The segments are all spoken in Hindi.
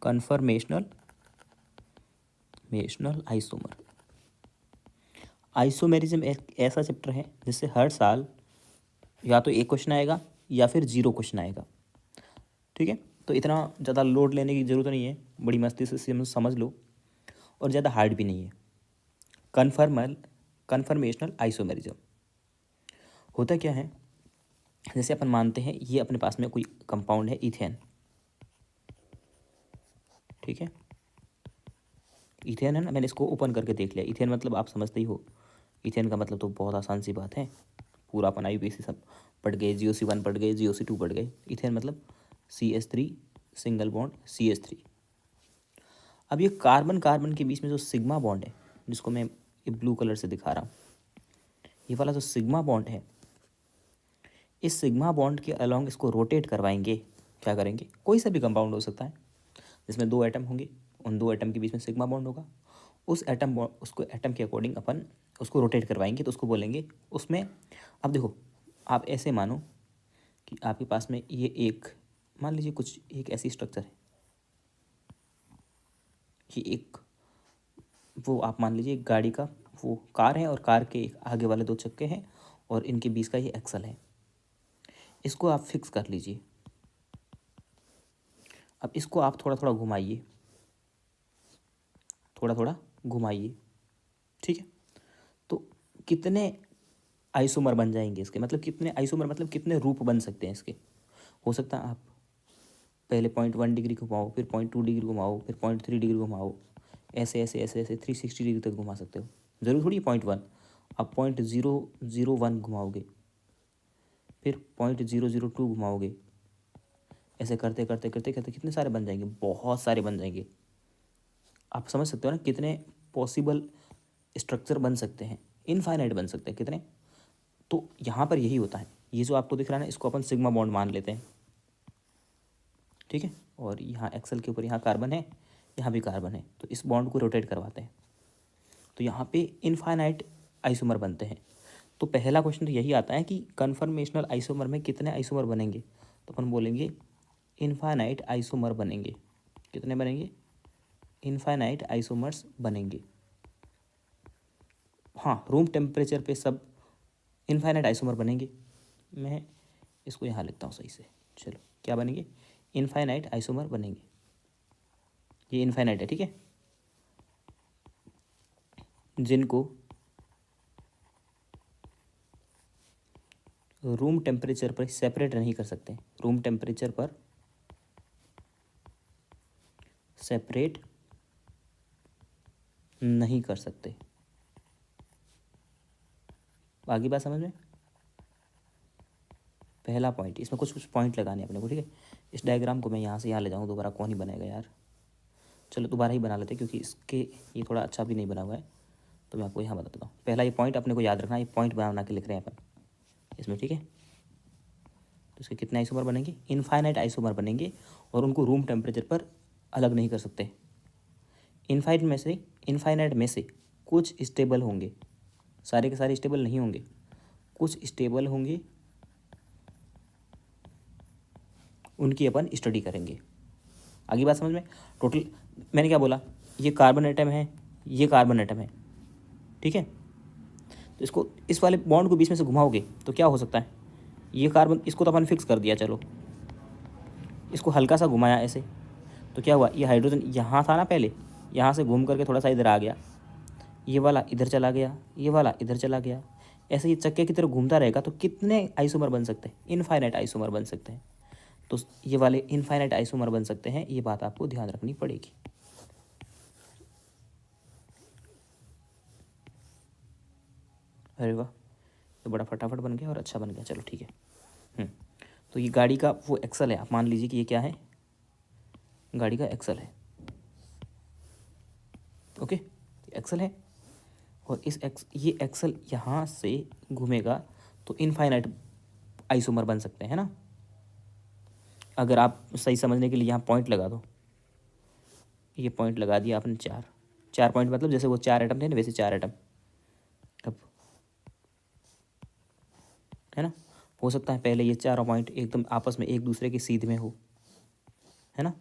Conformational isomer. आइसोमेरिज्म एक ऐसा चैप्टर है जिससे हर साल या तो एक क्वेश्चन आएगा या फिर 0 क्वेश्चन आएगा। ठीक है, तो इतना ज़्यादा लोड लेने की ज़रूरत नहीं है, बड़ी मस्ती से समझ लो, और ज़्यादा हार्ड भी नहीं है। कन्फर्मेशनल आइसोमेरिज्म होता क्या है, जैसे अपन मानते हैं ये अपने पास में कोई कंपाउंड है इथेन। ठीक है, इथेन है ना, मैंने इसको ओपन करके देख लिया। इथेन मतलब आप समझते ही हो, इथेन का मतलब तो बहुत आसान सी बात है, पूरा अपन IUPAC सब पढ़ गए, GOC1 पढ़ गए, GOC2 पढ़ गए। इथेन मतलब CH3 सिंगल बॉन्ड CH3। अब ये कार्बन कार्बन के बीच में जो सिग्मा बॉन्ड है, जिसको मैं ये ब्लू कलर से दिखा रहा हूँ, ये वाला जो सिग्मा बॉन्ड है, इस सिग्मा बॉन्ड के अलोंग इसको रोटेट करवाएंगे। क्या करेंगे, कोई सा भी कंपाउंड हो सकता है जिसमें 2 एटम होंगे, उन 2 एटम के बीच में सिग्मा बॉन्ड होगा। उस एटम उसको एटम के अकॉर्डिंग अपन उसको रोटेट करवाएंगे, तो उसको बोलेंगे उसमें। अब देखो, आप ऐसे मानो कि आपके पास में ये एक, मान लीजिए कुछ एक ऐसी स्ट्रक्चर है कि एक, वो आप मान लीजिए एक गाड़ी का वो कार है, और कार के एक आगे वाले 2 चक्के हैं, और इनके बीच का ये एक्सल है। इसको आप फिक्स कर लीजिए। अब इसको आप थोड़ा थोड़ा घुमाइए, थोड़ा थोड़ा घुमाइए। ठीक है, तो कितने आइसोमर बन जाएंगे इसके, मतलब कितने आइसोमर मतलब कितने रूप बन सकते हैं इसके। हो सकता है आप पहले 0.1 डिग्री घुमाओ, फिर 0.2 डिग्री घुमाओ, फिर 0.3 डिग्री घुमाओ, ऐसे ऐसे ऐसे ऐसे 360 डिग्री तक घुमा सकते हो। ज़रूर थोड़ी 0.1, आप 0.001 घुमाओगे, फिर 0.002 घुमाओगे, ऐसे करते करते करते करते कितने सारे बन जाएंगे, बहुत सारे बन जाएंगे। आप समझ सकते हो ना कितने पॉसिबल स्ट्रक्चर बन सकते हैं, इनफाइनाइट बन सकते हैं कितने। तो यहाँ पर यही होता है, ये जो आपको दिख रहा है ना, इसको अपन सिग्मा बॉन्ड मान लेते हैं। ठीक है, और यहाँ एक्सल के ऊपर यहाँ कार्बन है, यहाँ भी कार्बन है, तो इस बॉन्ड को रोटेट करवाते हैं, तो यहाँ पे इनफाइनाइट आइसोमर बनते हैं। तो पहला क्वेश्चन तो यही आता है कि कन्फर्मेशनल आइसोमर में कितने आइसोमर बनेंगे, तो अपन बोलेंगे इनफाइनाइट आइसोमर बनेंगे। कितने बनेंगे, इनफाइनाइट आइसोमर्स बनेंगे। हाँ, रूम टेम्परेचर पे सब इनफाइनाइट आइसोमर बनेंगे। मैं इसको यहाँ लिखता हूँ सही से, चलो क्या बनेंगे, इनफाइनाइट आइसोमर बनेंगे। ये इनफाइनाइट है, ठीक है, जिनको रूम टेम्परेचर पर सेपरेट नहीं कर सकते, रूम टेम्परेचर पर सेपरेट नहीं कर सकते। आगे बात समझ में, पहला पॉइंट, इसमें कुछ कुछ पॉइंट लगाने अपने को। ठीक है, इस डायग्राम को मैं यहाँ से यहाँ ले जाऊँ, दोबारा कौन ही बनाएगा यार, चलो दोबारा ही बना लेते क्योंकि इसके ये थोड़ा अच्छा भी नहीं बना हुआ है, तो मैं आपको यहाँ बता देता हूँ। पहला ये पॉइंट अपने को याद रखना, ये पॉइंट बना के लिख रहे हैं अपन इसमें। ठीक है, तो इसके कितने आइसोमर बनेंगे, इनफाइनाइट आइसोमर बनेंगे, और उनको रूम टेम्परेचर पर अलग नहीं कर सकते। इनफाइनाइट में से कुछ स्टेबल होंगे, सारे के सारे स्टेबल नहीं होंगे, कुछ स्टेबल होंगे, उनकी अपन स्टडी करेंगे। आगे बात समझ में, टोटल मैंने क्या बोला, ये कार्बन एटम है, ये कार्बन एटम है। ठीक है, तो इसको इस वाले बॉन्ड को बीच में से घुमाओगे तो क्या हो सकता है, ये कार्बन, इसको तो अपन फिक्स कर दिया, चलो इसको हल्का सा घुमाया ऐसे, तो क्या हुआ, ये हाइड्रोजन यहाँ था ना पहले, यहाँ से घूम करके थोड़ा सा इधर आ गया, ये वाला इधर चला गया, ये वाला इधर चला गया, ऐसे ये चक्के की तरह घूमता रहेगा, तो कितने आइसोमर बन सकते हैं, इनफाइनाइट आइसोमर बन सकते हैं। तो ये वाले इनफाइनाइट आइसोमर बन सकते हैं, ये बात आपको ध्यान रखनी पड़ेगी। अरे वाह, तो बड़ा फटाफट बन गया और अच्छा बन गया, चलो ठीक है। तो ये गाड़ी का वो एक्सल है, आप मान लीजिए कि ये क्या है, गाड़ी का एक्सल है। ओके, एक्सल है, और ये एक्सल यहाँ से घूमेगा, तो इनफाइनाइट आइसोमर बन सकते हैं ना। अगर आप सही समझने के लिए यहाँ पॉइंट लगा दो, ये पॉइंट लगा दिया आपने, 4 पॉइंट, मतलब जैसे वो 4 एटम थे ना, वैसे 4 एटम। अब है ना, हो सकता है पहले ये चारों पॉइंट एकदम आपस में एक दूसरे के सीध में हो, है ना,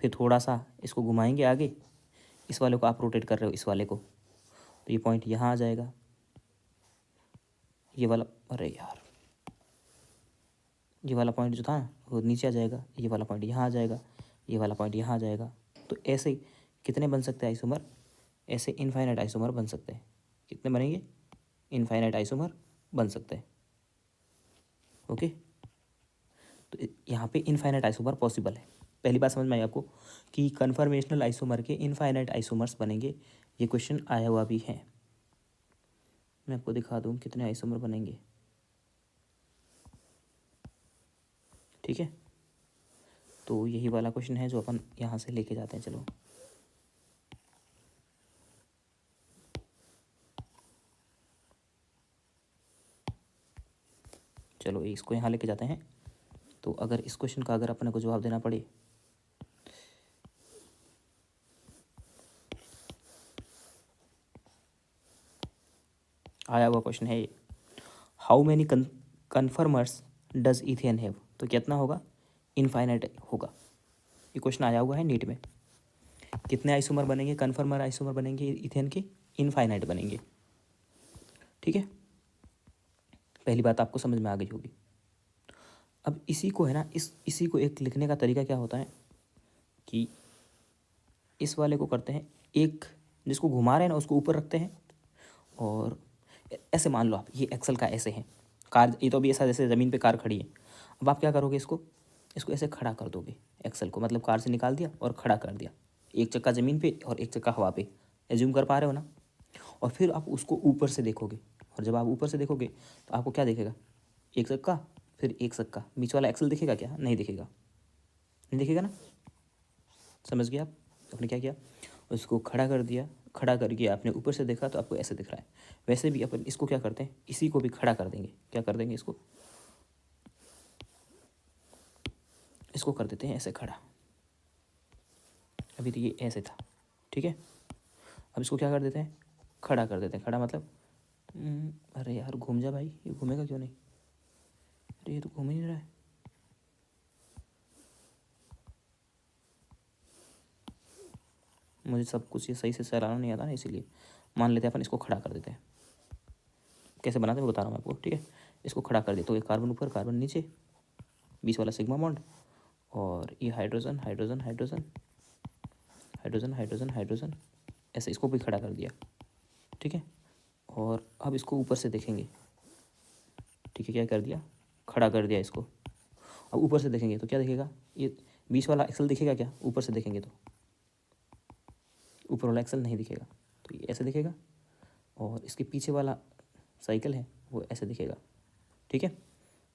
फिर थोड़ा सा इसको घुमाएंगे आगे, इस वाले को आप रोटेट कर रहे हो इस वाले को, तो ये पॉइंट यहाँ आ जाएगा, ये वाला, अरे यार ये वाला पॉइंट जो था ना वो नीचे आ जाएगा, ये वाला पॉइंट यहाँ आ जाएगा, ये वाला पॉइंट यहाँ आ जाएगा। तो ऐसे कितने बन सकते हैं आइसोमर? ऐसे इनफाइनाइट आइसोमर बन सकते हैं। कितने बनेंगे? इनफाइनाइट आइसोमर बन सकते हैं। ओके, तो यहाँ पे इनफाइनाइट आइसोमर पॉसिबल है। पहली बात समझ में आई आपको कि कन्फर्मेशनल आइसोमर के इनफाइनाइट आइसोमर्स बनेंगे। ये क्वेश्चन आया हुआ भी है, मैं आपको दिखा दूँ कितने आइसोमर बनेंगे। ठीक है, तो यही वाला क्वेश्चन है जो अपन यहाँ से लेके जाते हैं। चलो चलो इसको यहाँ लेके जाते हैं। तो अगर इस क्वेश्चन का अगर अपने को जवाब देना पड़े, आया हुआ क्वेश्चन है, how many conformers does ethane have, तो कितना होगा? इनफाइनाइट होगा। ये क्वेश्चन आया हुआ है नीट में। कितने आइसोमर बनेंगे? कन्फर्मर आइसोमर बनेंगे इथेन के, इनफाइनाइट बनेंगे। ठीक है, पहली बात आपको समझ में आ गई होगी। अब इसी को है ना, इसी को एक लिखने का तरीका क्या होता है कि इस वाले को करते हैं, एक जिसको घुमा रहे हैं ना उसको ऊपर रखते हैं, और ऐसे मान लो आप ये एक्सल का ऐसे है कार, ये तो अभी ऐसा जैसे ज़मीन पे कार खड़ी है। अब आप क्या करोगे, इसको ऐसे खड़ा कर दोगे एक्सल को, मतलब कार से निकाल दिया और खड़ा कर दिया, एक चक्का ज़मीन पे और एक चक्का हवा पे, एज्यूम कर पा रहे हो ना। और फिर आप उसको ऊपर से देखोगे, और जब आप ऊपर से देखोगे तो आपको क्या दिखेगा? एक चक्का, फिर एक चक्का, बीच वाला एक्सल दिखेगा क्या? नहीं दिखेगा, नहीं दिखेगा ना। समझ गए आप? आपने क्या किया, उसको खड़ा कर दिया, खड़ा करके आपने ऊपर से देखा तो आपको ऐसे दिख रहा है। वैसे भी अपन इसको क्या करते हैं, इसी को भी खड़ा कर देंगे। क्या कर देंगे? इसको कर देते हैं ऐसे खड़ा। अभी तो ये ऐसे था, ठीक है। अब इसको क्या कर देते हैं? खड़ा कर देते हैं। खड़ा मतलब अरे यार घूम जा भाई, ये घूमेगा क्यों नहीं? अरे ये तो घूम ही नहीं रहा है। मुझे सब कुछ ये सही से चलाना नहीं आता ना, इसीलिए मान लेते हैं अपन इसको खड़ा कर देते हैं। कैसे बनाते हैं वो बता रहा हूँ मैं आपको, ठीक है। इसको खड़ा कर दे तो एक कार्बन ऊपर, कार्बन नीचे, बीच वाला सिग्मा बॉन्ड, और ये hydrogen hydrogen hydrogen hydrogen hydrogen hydrogen, ऐसे इसको भी खड़ा कर दिया, ठीक है। और अब इसको ऊपर से देखेंगे, ठीक है, क्या कर दिया? खड़ा कर दिया इसको। अब ऊपर से देखेंगे तो क्या दिखेगा? ये बीच वाला एक्सल दिखेगा क्या ऊपर से देखेंगे? तो ऊपर वाला एक्सल नहीं दिखेगा, तो ये ऐसे दिखेगा, और इसके पीछे वाला साइकिल है वो ऐसे दिखेगा, ठीक है।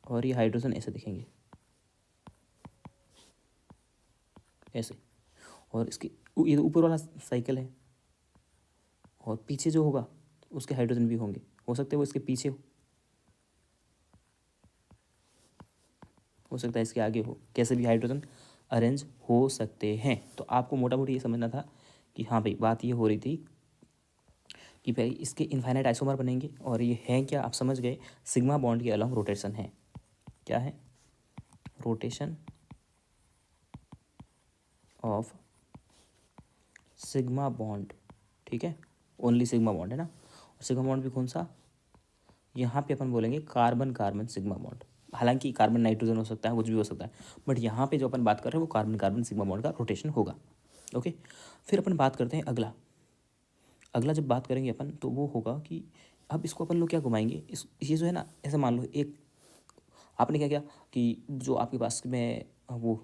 और ये हाइड्रोजन ऐसे दिखेंगे, ऐसे। और इसकी ये ऊपर वाला साइकिल है, और पीछे जो होगा उसके हाइड्रोजन भी होंगे, हो सकते हैं वो इसके पीछे हो सकता है इसके आगे हो, कैसे भी हाइड्रोजन अरेंज हो सकते हैं। तो आपको मोटा मोटी ये समझना था कि हाँ भाई, बात ये हो रही थी कि भाई इसके इनफाइनाइट आइसोमर बनेंगे, और ये हैं क्या, आप समझ गए, सिग्मा बॉन्ड के अलोंग रोटेशन है। क्या है? रोटेशन ऑफ सिग्मा बॉन्ड, ठीक है। ओनली सिग्मा बॉन्ड है ना, और सिग्मा बॉन्ड भी कौन सा? यहाँ पे अपन बोलेंगे कार्बन कार्बन सिग्मा बॉन्ड। हालांकि कार्बन नाइट्रोजन हो सकता है, कुछ भी हो सकता है, बट यहाँ पे जो अपन बात कर रहे हैं वो कार्बन कार्बन सिग्मा बॉन्ड का रोटेशन होगा। ओके, फिर अपन बात करते हैं अगला। अगला जब बात करेंगे अपन तो वो होगा कि अब इसको अपन लोग क्या घुमाएंगे, ये जो है ना, ऐसे मान लो एक आपने क्या किया कि जो आपके पास में वो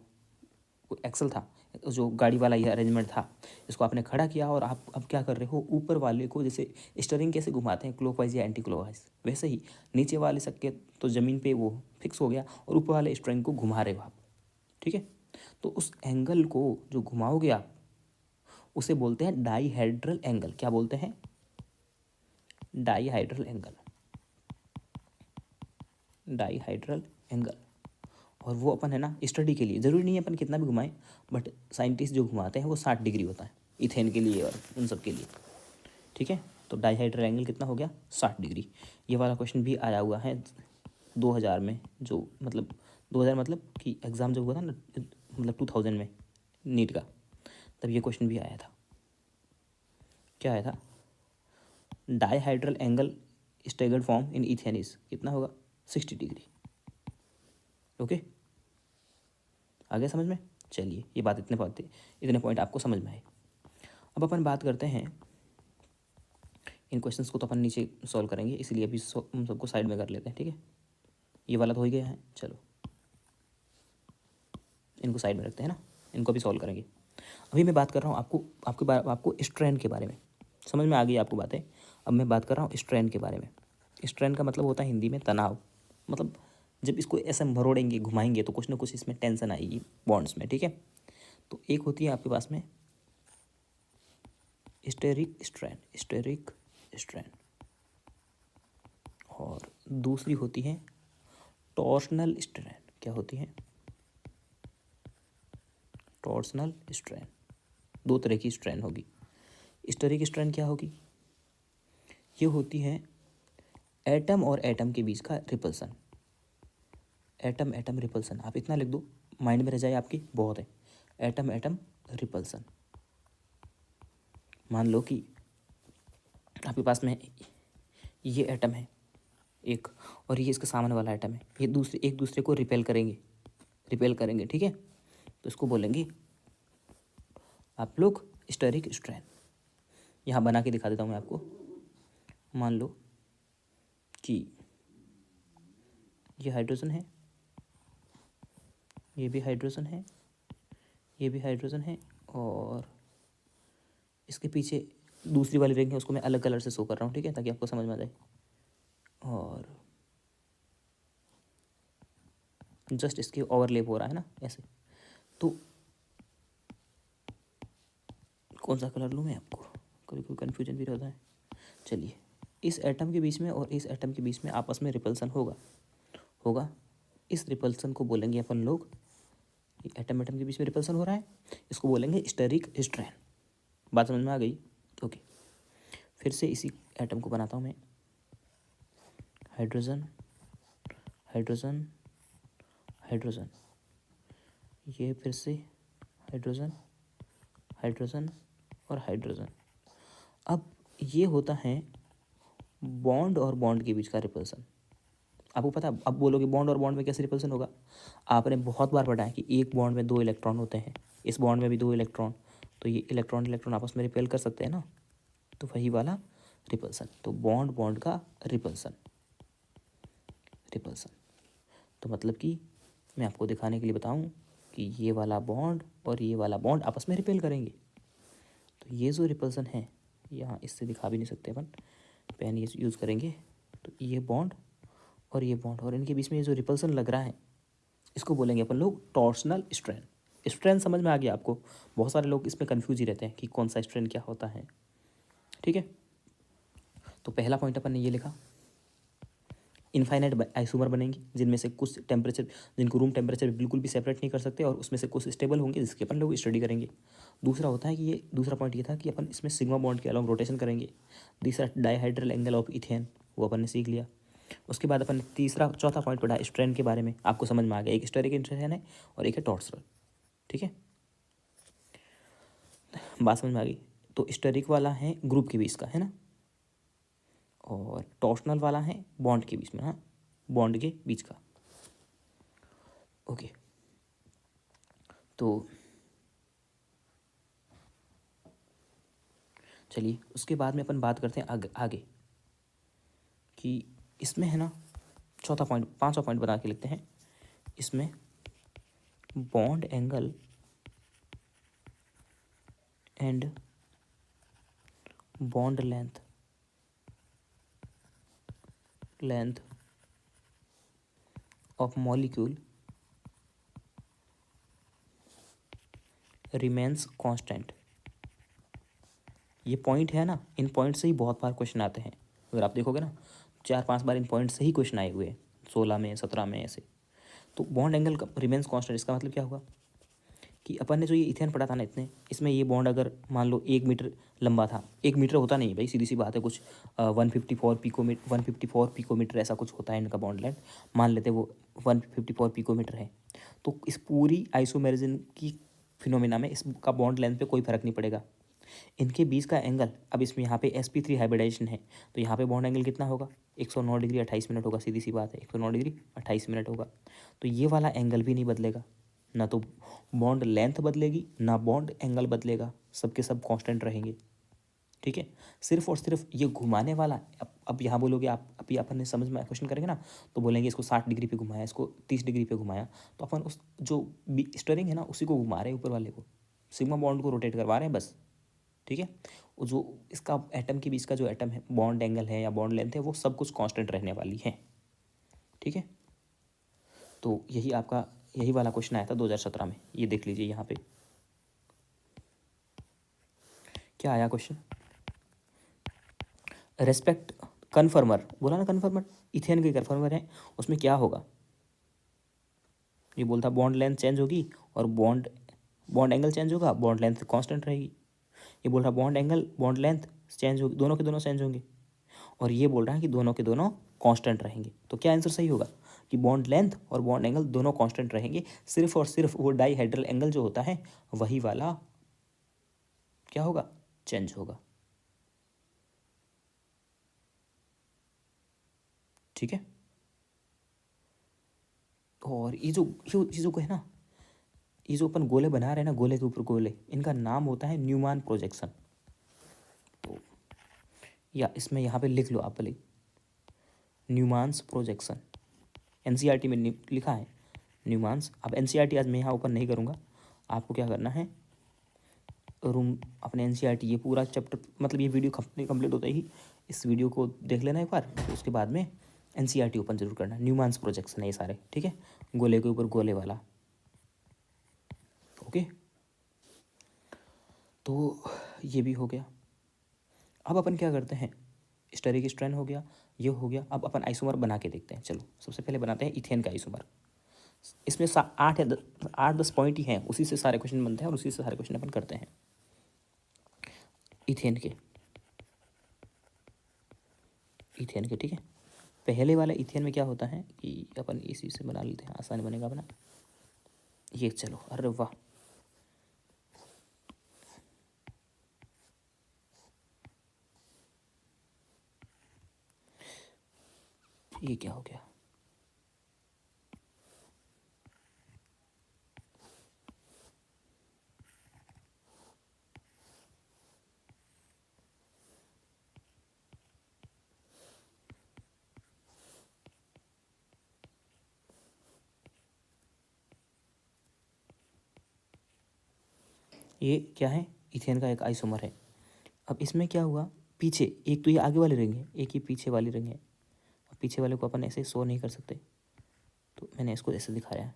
एक्सल था, जो गाड़ी वाला ये अरेंजमेंट था, इसको आपने खड़ा किया, और आप अब क्या कर रहे हो, ऊपर वाले को जैसे स्टीयरिंग कैसे घुमाते हैं क्लॉकवाइज या एंटी क्लॉकवाइज, वैसे ही नीचे वाले चक्के तो ज़मीन पे वो फिक्स हो गया, और ऊपर वाले स्टीयरिंग को घुमा रहे हो आप, ठीक है। तो उस एंगल को जो घुमाओगे आप, उसे बोलते हैं डाईहेड्रल एंगल। क्या बोलते हैं? Dihedral angle, dihedral angle. और वो अपन है ना स्टडी के लिए, ज़रूरी नहीं है अपन कितना भी घुमाएं, बट साइंटिस्ट जो घुमाते हैं वो 60 डिग्री होता है इथेन के लिए और उन सब के लिए, ठीक है। तो डाईहेड्रल एंगल कितना हो गया? 60 डिग्री। ये वाला क्वेश्चन भी आया हुआ है 2000 में, जो मतलब 2000 मतलब कि एग्ज़ाम जब हुआ था ना, मतलब 2000 में, नीट का, तब ये क्वेश्चन भी आया था। क्या आया था? Dihedral angle staggered form in ethane is कितना होगा? 60 डिग्री। ओके, आ गया समझ में? चलिए, ये बात इतने पॉइंट आपको समझ में आए। अब अपन बात करते हैं, इन क्वेश्चंस को तो अपन नीचे सॉल्व करेंगे, इसलिए अभी हम सबको साइड में कर लेते हैं, ठीक है। ये वाला तो हो ही गया है, चलो इनको साइड में रखते हैं ना, इनको भी सॉल्व करेंगे। अभी मैं बात कर रहा हूँ आपको स्ट्रेन के बारे में। समझ में आ गई आपको बातें? अब मैं बात कर रहा हूँ स्ट्रेन के बारे में। स्ट्रेन का मतलब होता है हिंदी में तनाव। मतलब जब इसको ऐसे मरोड़ेंगे, घुमाएंगे, तो कुछ ना कुछ इसमें टेंशन आएगी बॉन्ड्स में, ठीक है। तो एक होती है आपके पास में स्टेरिक स्ट्रेन, और दूसरी होती है टॉर्सनल स्ट्रेन। क्या होती है? Torsional strain. दो तरह की स्ट्रेन होगी। स्टेरिक स्ट्रेन क्या होगी? ये होती है एटम और एटम के बीच का रिपल्सन। एटम एटम रिपल्सन, आप इतना लिख दो, माइंड में रह जाए आपकी, बहुत है। Atom atom repulsion. मान लो कि आपके पास में ये एटम है एक, और ये इसका सामने वाला एटम है, ये एक दूसरे को रिपेल करेंगे, ठीक है। तो इसको बोलेंगे आप लोग स्टेरिक स्ट्रेन। यहाँ बना के दिखा देता हूँ मैं आपको। मान लो कि ये हाइड्रोजन है, ये भी हाइड्रोजन है, ये भी हाइड्रोजन है, और इसके पीछे दूसरी वाली रिंग है, उसको मैं अलग कलर से शो कर रहा हूँ, ठीक है, ताकि आपको समझ में आ जाए। और जस्ट इसके ओवरलेप हो रहा है ना ऐसे। तो कौन सा कलर लूँ मैं आपको? कभी कोई कन्फ्यूजन भी रहता है। चलिए, इस एटम के बीच में और इस एटम के बीच में आपस में रिपल्सन होगा। इस रिपल्सन को बोलेंगे अपन लोग, एटम के बीच में रिपल्सन हो रहा है, इसको बोलेंगे स्टेरिक स्ट्रेन। बात समझ में आ गई? ओके, फिर से इसी एटम को बनाता हूँ मैं। हाइड्रोजन हाइड्रोजन हाइड्रोजन, ये फिर से हाइड्रोजन हाइड्रोजन और हाइड्रोजन। अब ये होता है बॉन्ड और बॉन्ड के बीच का रिपल्सन। आपको पता है, अब बोलोगे बॉन्ड और बॉन्ड में कैसे रिपल्सन होगा? आपने बहुत बार पढ़ा है कि एक बॉन्ड में 2 इलेक्ट्रॉन होते हैं, इस बॉन्ड में भी 2 इलेक्ट्रॉन, तो ये इलेक्ट्रॉन आपस में रिपेल कर सकते हैं ना, तो वही वाला रिपल्सन। तो बॉन्ड बॉन्ड का रिपल्सन। तो मतलब कि मैं आपको दिखाने के लिए बताऊं कि ये वाला बॉन्ड और ये वाला बॉन्ड आपस में रिपेल करेंगे। तो ये जो रिपल्सन है, यहाँ इससे दिखा भी नहीं सकते अपन, पेन ये यूज़ करेंगे। तो ये बॉन्ड और ये बॉन्ड, और इनके बीच में ये जो रिपल्सन लग रहा है, इसको बोलेंगे अपन लोग टॉर्सनल स्ट्रेन। स्ट्रेन समझ में आ गया आपको? बहुत सारे लोग इसमें कन्फ्यूज ही रहते हैं कि कौन सा स्ट्रेन क्या होता है, ठीक है। तो पहला पॉइंट अपन ने ये लिखा, इनफाइनाइट आइसोमर बनेंगे, जिनमें से कुछ टेम्परेचर, जिनको रूम टेम्परेचर बिल्कुल भी सेपरेट नहीं कर सकते, और उसमें से कुछ स्टेबल होंगे, जिसके अपन लोग स्टडी करेंगे। दूसरा होता है कि ये दूसरा पॉइंट ये था कि अपन इसमें सिग्मा बॉन्ड के अलावा रोटेशन करेंगे। तीसरा डाईहाइड्रल एंगल ऑफ इथेन, वो अपन ने सीख लिया। उसके बाद अपन ने चौथा पॉइंट पढ़ा स्ट्रेन के बारे में, आपको समझ में आ गया, एक स्टेरिक स्ट्रेन है और एक है टॉर्सनल, ठीक है। बात समझ में आ गई? तो स्टेरिक वाला है ग्रुप के बीच का, है ना, और टॉर्सनल वाला है बॉन्ड के बीच में, हाँ, बॉन्ड के बीच का। ओके, तो चलिए उसके बाद में अपन बात करते हैं आगे कि इसमें है ना, चौथा पॉइंट, पांचवा पॉइंट बना के लिखते हैं इसमें, bond angle and bond length of molecule remains constant. ये पॉइंट है ना, इन पॉइंट से ही बहुत बार क्वेश्चन आते हैं। अगर आप देखोगे ना, 4-5 बार इन पॉइंट से ही क्वेश्चन आए हुए हैं, 16 में 17 में ऐसे। तो बॉन्ड एंगल रिमेन्स कांस्टेंट, इसका मतलब क्या हुआ कि अपन ने जो ये इथेन पढ़ा था ना, इतने इसमें ये बॉन्ड अगर मान लो 1 मीटर लंबा था, 1 मीटर होता नहीं है भाई, सीधी सी बात है, कुछ 154 पिकोमीटर ऐसा कुछ होता है इनका बॉन्ड लेंथ, मान लेते वो 154 पिकोमीटर है। तो इस पूरी आइसोमेरिज्म की फिनोमिना में इसका बॉन्ड लेंथ पे कोई फर्क नहीं पड़ेगा। इनके बीच का एंगल, अब इसमें यहाँ पे sp3 हाइब्रिडाइजेशन है तो यहाँ पे बॉन्ड एंगल कितना होगा, 109 डिग्री 28 मिनट होगा, सीधी सी बात है, 109 डिग्री 28 मिनट होगा। तो ये वाला एंगल भी नहीं बदलेगा, ना तो बॉन्ड लेंथ बदलेगी ना बॉन्ड एंगल बदलेगा, सबके सब कांस्टेंट रहेंगे। ठीक है, सिर्फ और सिर्फ ये घुमाने वाला, अब यहाँ बोलोगे आप, अभी अपन ने समझ में क्वेश्चन करेंगे ना तो बोलेंगे इसको 60 डिग्री पे घुमाया, इसको 30 डिग्री पे घुमाया, तो अपन उस जो स्टीयरिंग है ना उसी को घुमा रहे हैं, ऊपर वाले को, सिग्मा बॉन्ड को रोटेट करवा रहे हैं बस। ठीक है, वो जो इसका एटम के बीच का जो एटम है, बॉन्ड एंगल है या बॉन्ड लेंथ है, वो सब कुछ कांस्टेंट रहने वाली है। ठीक है, तो यही आपका यही वाला क्वेश्चन आया था 2017 में, ये देख लीजिए यहाँ पे क्या आया क्वेश्चन। रेस्पेक्ट कन्फर्मर, बोला ना कन्फर्मर, इथेन के कन्फर्मर है, उसमें क्या होगा, ये बोलता बॉन्ड लेंथ चेंज होगी और बॉन्ड बॉन्ड एंगल चेंज होगा, बॉन्ड लेंथ कांस्टेंट रहेगी। ये बोल रहा bond angle bond length change होगी, दोनों के दोनों चेंज होंगे, और ये बोल रहा है कि दोनों के दोनों कांस्टेंट रहेंगे। तो क्या आंसर सही होगा कि बॉन्ड लेंथ और बॉन्ड एंगल दोनों कांस्टेंट रहेंगे, सिर्फ और सिर्फ वो डाईहेड्रल एंगल जो होता है वही वाला क्या होगा, चेंज होगा। ठीक है, और ये जो चीज़ों को है ना, ये जो अपन गोले बना रहे हैं ना, गोले के ऊपर गोले, इनका नाम होता है न्यूमान प्रोजेक्शन। तो या इसमें यहाँ पे लिख लो आप भले, न्यूमान्स प्रोजेक्शन, एनसीईआरटी में लिखा है न्यूमान्स। अब एनसीईआरटी आज मैं यहाँ ओपन नहीं करूँगा, आपको क्या करना है, रूम अपने एनसीईआरटी ये पूरा चैप्टर, मतलब ये वीडियो कंप्लीट होता ही इस वीडियो को देख लेना एक बार, तो उसके बाद में एनसीईआरटी ओपन जरूर करना। न्यूमान्स प्रोजेक्शन है ये सारे, ठीक है, गोले के ऊपर गोले वाला। ओके, तो ये भी हो गया। अब अपन क्या करते हैं, स्टेरिक स्ट्रेन हो गया, ये हो गया। अब अपन आइसोमर बना के देखते हैं। चलो सबसे पहले बनाते हैं इथेन का आइसोमर। इसमें 8-10 पॉइंट ही हैं, उसी से सारे क्वेश्चन बनते हैं और उसी से सारे क्वेश्चन अपन करते हैं इथेन के। ठीक है, पहले वाले इथेन में क्या होता है कि अपन इसी से बना लेते हैं, आसान बनेगा अपना ये। चलो, अरे वाह, ये क्या हो गया, ये क्या है, इथेन का एक आइसोमर है। अब इसमें क्या हुआ, पीछे एक तो ये आगे वाली रिंग है, एक ही पीछे वाली रिंग है। अब पीछे वाले को अपन ऐसे शो नहीं कर सकते, तो मैंने इसको ऐसे दिखाया है।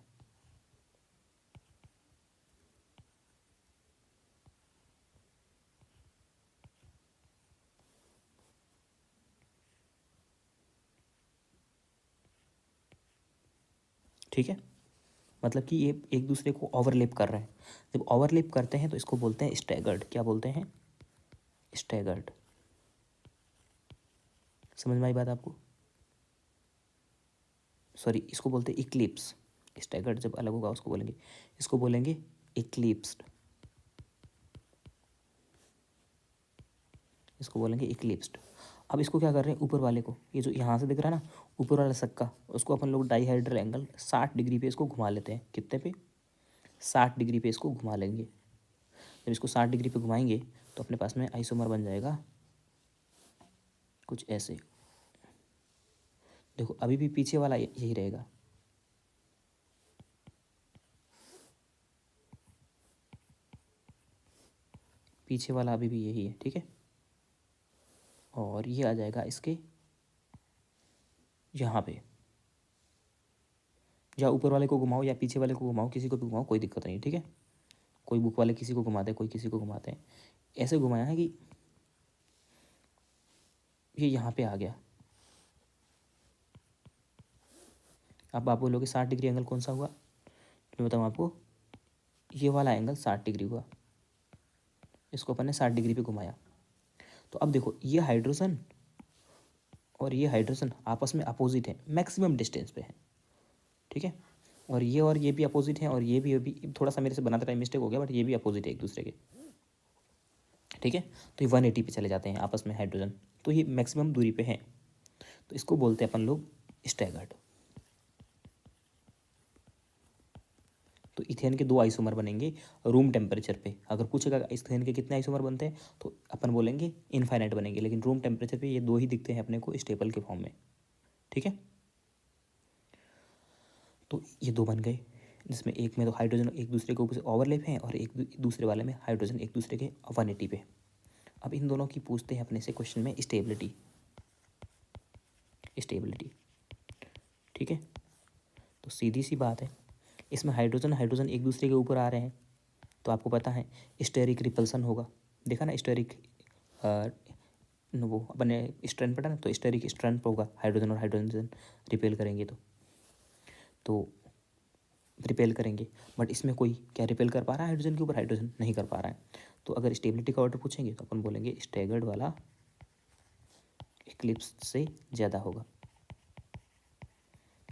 ठीक है, मतलब कि ये एक दूसरे को ओवरलैप कर रहे हैं। जब ओवरलैप करते हैं तो इसको बोलते हैं स्टैगर्ड। क्या बोलते हैं, स्टैगर्ड। समझ में आई बात आपको, सॉरी इसको बोलते हैं इक्लिप्स। स्टैगर्ड जब अलग होगा उसको बोलेंगे, इसको बोलेंगे इक्लिप्स्ड, इसको बोलेंगे इक्लिप्स्ड। अब इसको क्या कर रहे हैं, ऊपर वाले को, ये जो यहाँ से दिख रहा है ना ऊपर वाला सक्का, उसको अपन लोग डाईहेड्रल एंगल 60 डिग्री पे इसको घुमा लेते हैं। कितने पे, 60 डिग्री पे इसको घुमा लेंगे। जब इसको 60 डिग्री पे घुमाएंगे तो अपने पास में आइसोमर बन जाएगा कुछ ऐसे। देखो अभी भी पीछे वाला यही रहेगा, पीछे वाला अभी भी यही है। ठीक है, और ये आ जाएगा इसके यहाँ पे, या ऊपर वाले को घुमाओ या पीछे वाले को घुमाओ, किसी को भी घुमाओ कोई दिक्कत नहीं। ठीक है, कोई बुक वाले किसी को घुमाते हैं, कोई किसी को घुमाते हैं। ऐसे घुमाया है कि ये यहाँ पे आ गया। अब आप बोलोगे 60 डिग्री एंगल कौन सा हुआ, तो मैं बताऊँ आपको, ये वाला एंगल 60 डिग्री हुआ। इसको अपन ने 60 डिग्री पे घुमाया। तो अब देखो ये हाइड्रोजन और ये हाइड्रोजन आपस में अपोजिट है, मैक्सिमम डिस्टेंस पे है। ठीक है, और ये भी अपोजिट है, और ये भी थोड़ा सा मेरे से बनाते टाइम मिस्टेक हो गया, बट ये भी अपोजिट है एक दूसरे के। ठीक है, तो ये 180 पे चले जाते हैं आपस में हाइड्रोजन, तो ये मैक्सिमम दूरी पे हैं, तो इसको बोलते हैं अपन लोग स्टैगर्ड। तो इथेन के 2 आइसोमर बनेंगे रूम टेम्परेचर पे। अगर पूछेगा इथेन के कितने आइसोमर बनते हैं, तो अपन बोलेंगे इनफाइनाइट बनेंगे, लेकिन रूम टेम्परेचर पे ये 2 ही दिखते हैं अपने को स्टेबल के फॉर्म में। ठीक है, तो ये 2 बन गए, जिसमें एक में तो हाइड्रोजन एक दूसरे के ऊपर से ओवरलैप हैं, और एक दूसरे वाले में हाइड्रोजन एक दूसरे के 180 पे। अब इन दोनों की पूछते हैं अपने से क्वेश्चन में स्टेबिलिटी। ठीक है, तो सीधी सी बात है, इसमें हाइड्रोजन हाइड्रोजन एक दूसरे के ऊपर आ रहे हैं, तो आपको पता है स्टेरिक रिपल्सन होगा। देखा ना स्टेरिक, वो अपने स्ट्रेंथ पढ़ा ना, तो स्टेरिक स्ट्रेंथ होगा, हाइड्रोजन और हाइड्रोजन रिपेल करेंगे तो रिपेल करेंगे। बट इसमें कोई क्या रिपेल कर पा रहा है हाइड्रोजन के ऊपर? हाइड्रोजन नहीं कर पा रहा है। तो अगर स्टेबिलिटी का ऑर्डर पूछेंगे तो अपन बोलेंगे स्टैगर्ड वाला इक्लिप्स से ज़्यादा होगा।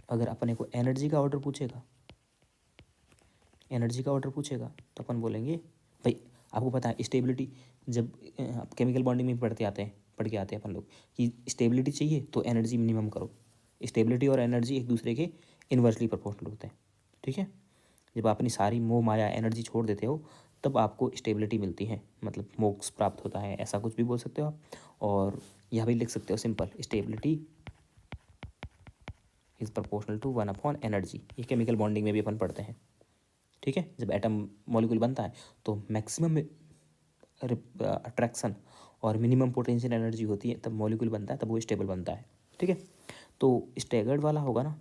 अगर अपने को एनर्जी का ऑर्डर पूछेगा तो अपन बोलेंगे भाई, आपको पता है स्टेबिलिटी, जब आप केमिकल बॉन्डिंग में पढ़ के आते हैं अपन लोग कि स्टेबिलिटी चाहिए तो एनर्जी मिनिमम करो। स्टेबिलिटी और एनर्जी एक दूसरे के इन्वर्सली प्रोपोर्शनल होते हैं। ठीक है, जब आप अपनी सारी मोह माया एनर्जी छोड़ देते हो तब आपको स्टेबिलिटी मिलती है, मतलब मोक्ष प्राप्त होता है, ऐसा कुछ भी बोल सकते हो आप। और यह भी लिख सकते हो simple, stability is proportional to 1/एनर्जी। ये केमिकल बॉन्डिंग में भी अपन पढ़ते हैं। ठीक है, जब एटम मॉलिक्यूल बनता है तो मैक्सिमम अट्रैक्शन और मिनिमम पोटेंशियल एनर्जी होती है, तब मॉलिक्यूल बनता है, तब वो स्टेबल बनता है। ठीक है, तो स्टैगर्ड वाला होगा ना,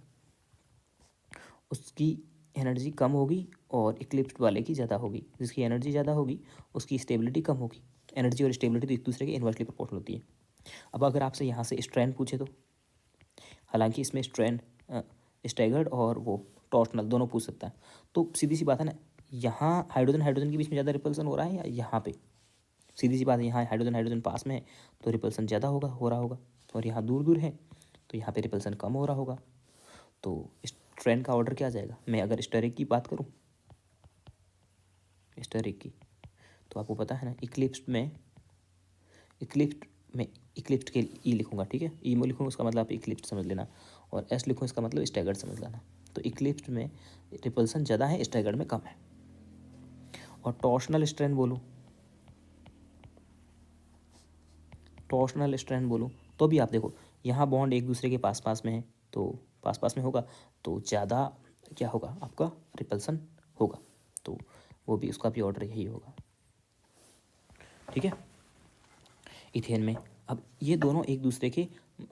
उसकी एनर्जी कम होगी और इक्लिप्स्ड वाले की ज़्यादा होगी। जिसकी एनर्जी ज़्यादा होगी उसकी स्टेबिलिटी कम होगी। एनर्जी और स्टेबिलिटी तो एक दूसरे के इन्वर्सली प्रोपोर्शनल होती है। अब अगर आपसे यहाँ से स्ट्रेंथ पूछे तो, हालांकि इसमें स्ट्रेंथ स्टैगर्ड और वो टॉर्शनल दोनों पूछ सकता है, तो सीधी सी बात है ना, यहाँ हाइड्रोजन हाइड्रोजन के बीच में ज़्यादा रिपल्सन हो रहा है या यहाँ पे? सीधी सी बात है, यहाँ हाइड्रोजन हाइड्रोजन पास में है तो रिपल्सन ज़्यादा हो रहा होगा, और यहाँ दूर दूर है तो यहाँ पे रिपल्सन कम हो रहा होगा। तो इस ट्रेन का ऑर्डर क्या जाएगा? मैं अगर स्टेरिक की बात करूँ, स्टेरिक की, तो आपको पता है ना इक्लिप्स्ड के ई लिखूंगा। ठीक है, ई में लिखूँगा उसका मतलब आप इक्लिप्स्ड समझ लेना, और एस लिखूँ इसका मतलब स्टैगर्ड समझ लेना। तो इक्लिप्स्ड में रिपल्सन ज़्यादा है, स्टैगर्ड में कम है। और टॉर्शनल स्ट्रेंथ बोलूँ तो भी आप देखो, यहाँ बॉन्ड एक दूसरे के पास पास में है, तो पास पास में होगा तो ज़्यादा क्या होगा, आपका रिपल्सन होगा, तो वो भी उसका भी ऑर्डर यही होगा। ठीक है, इथेन में अब ये दोनों एक दूसरे के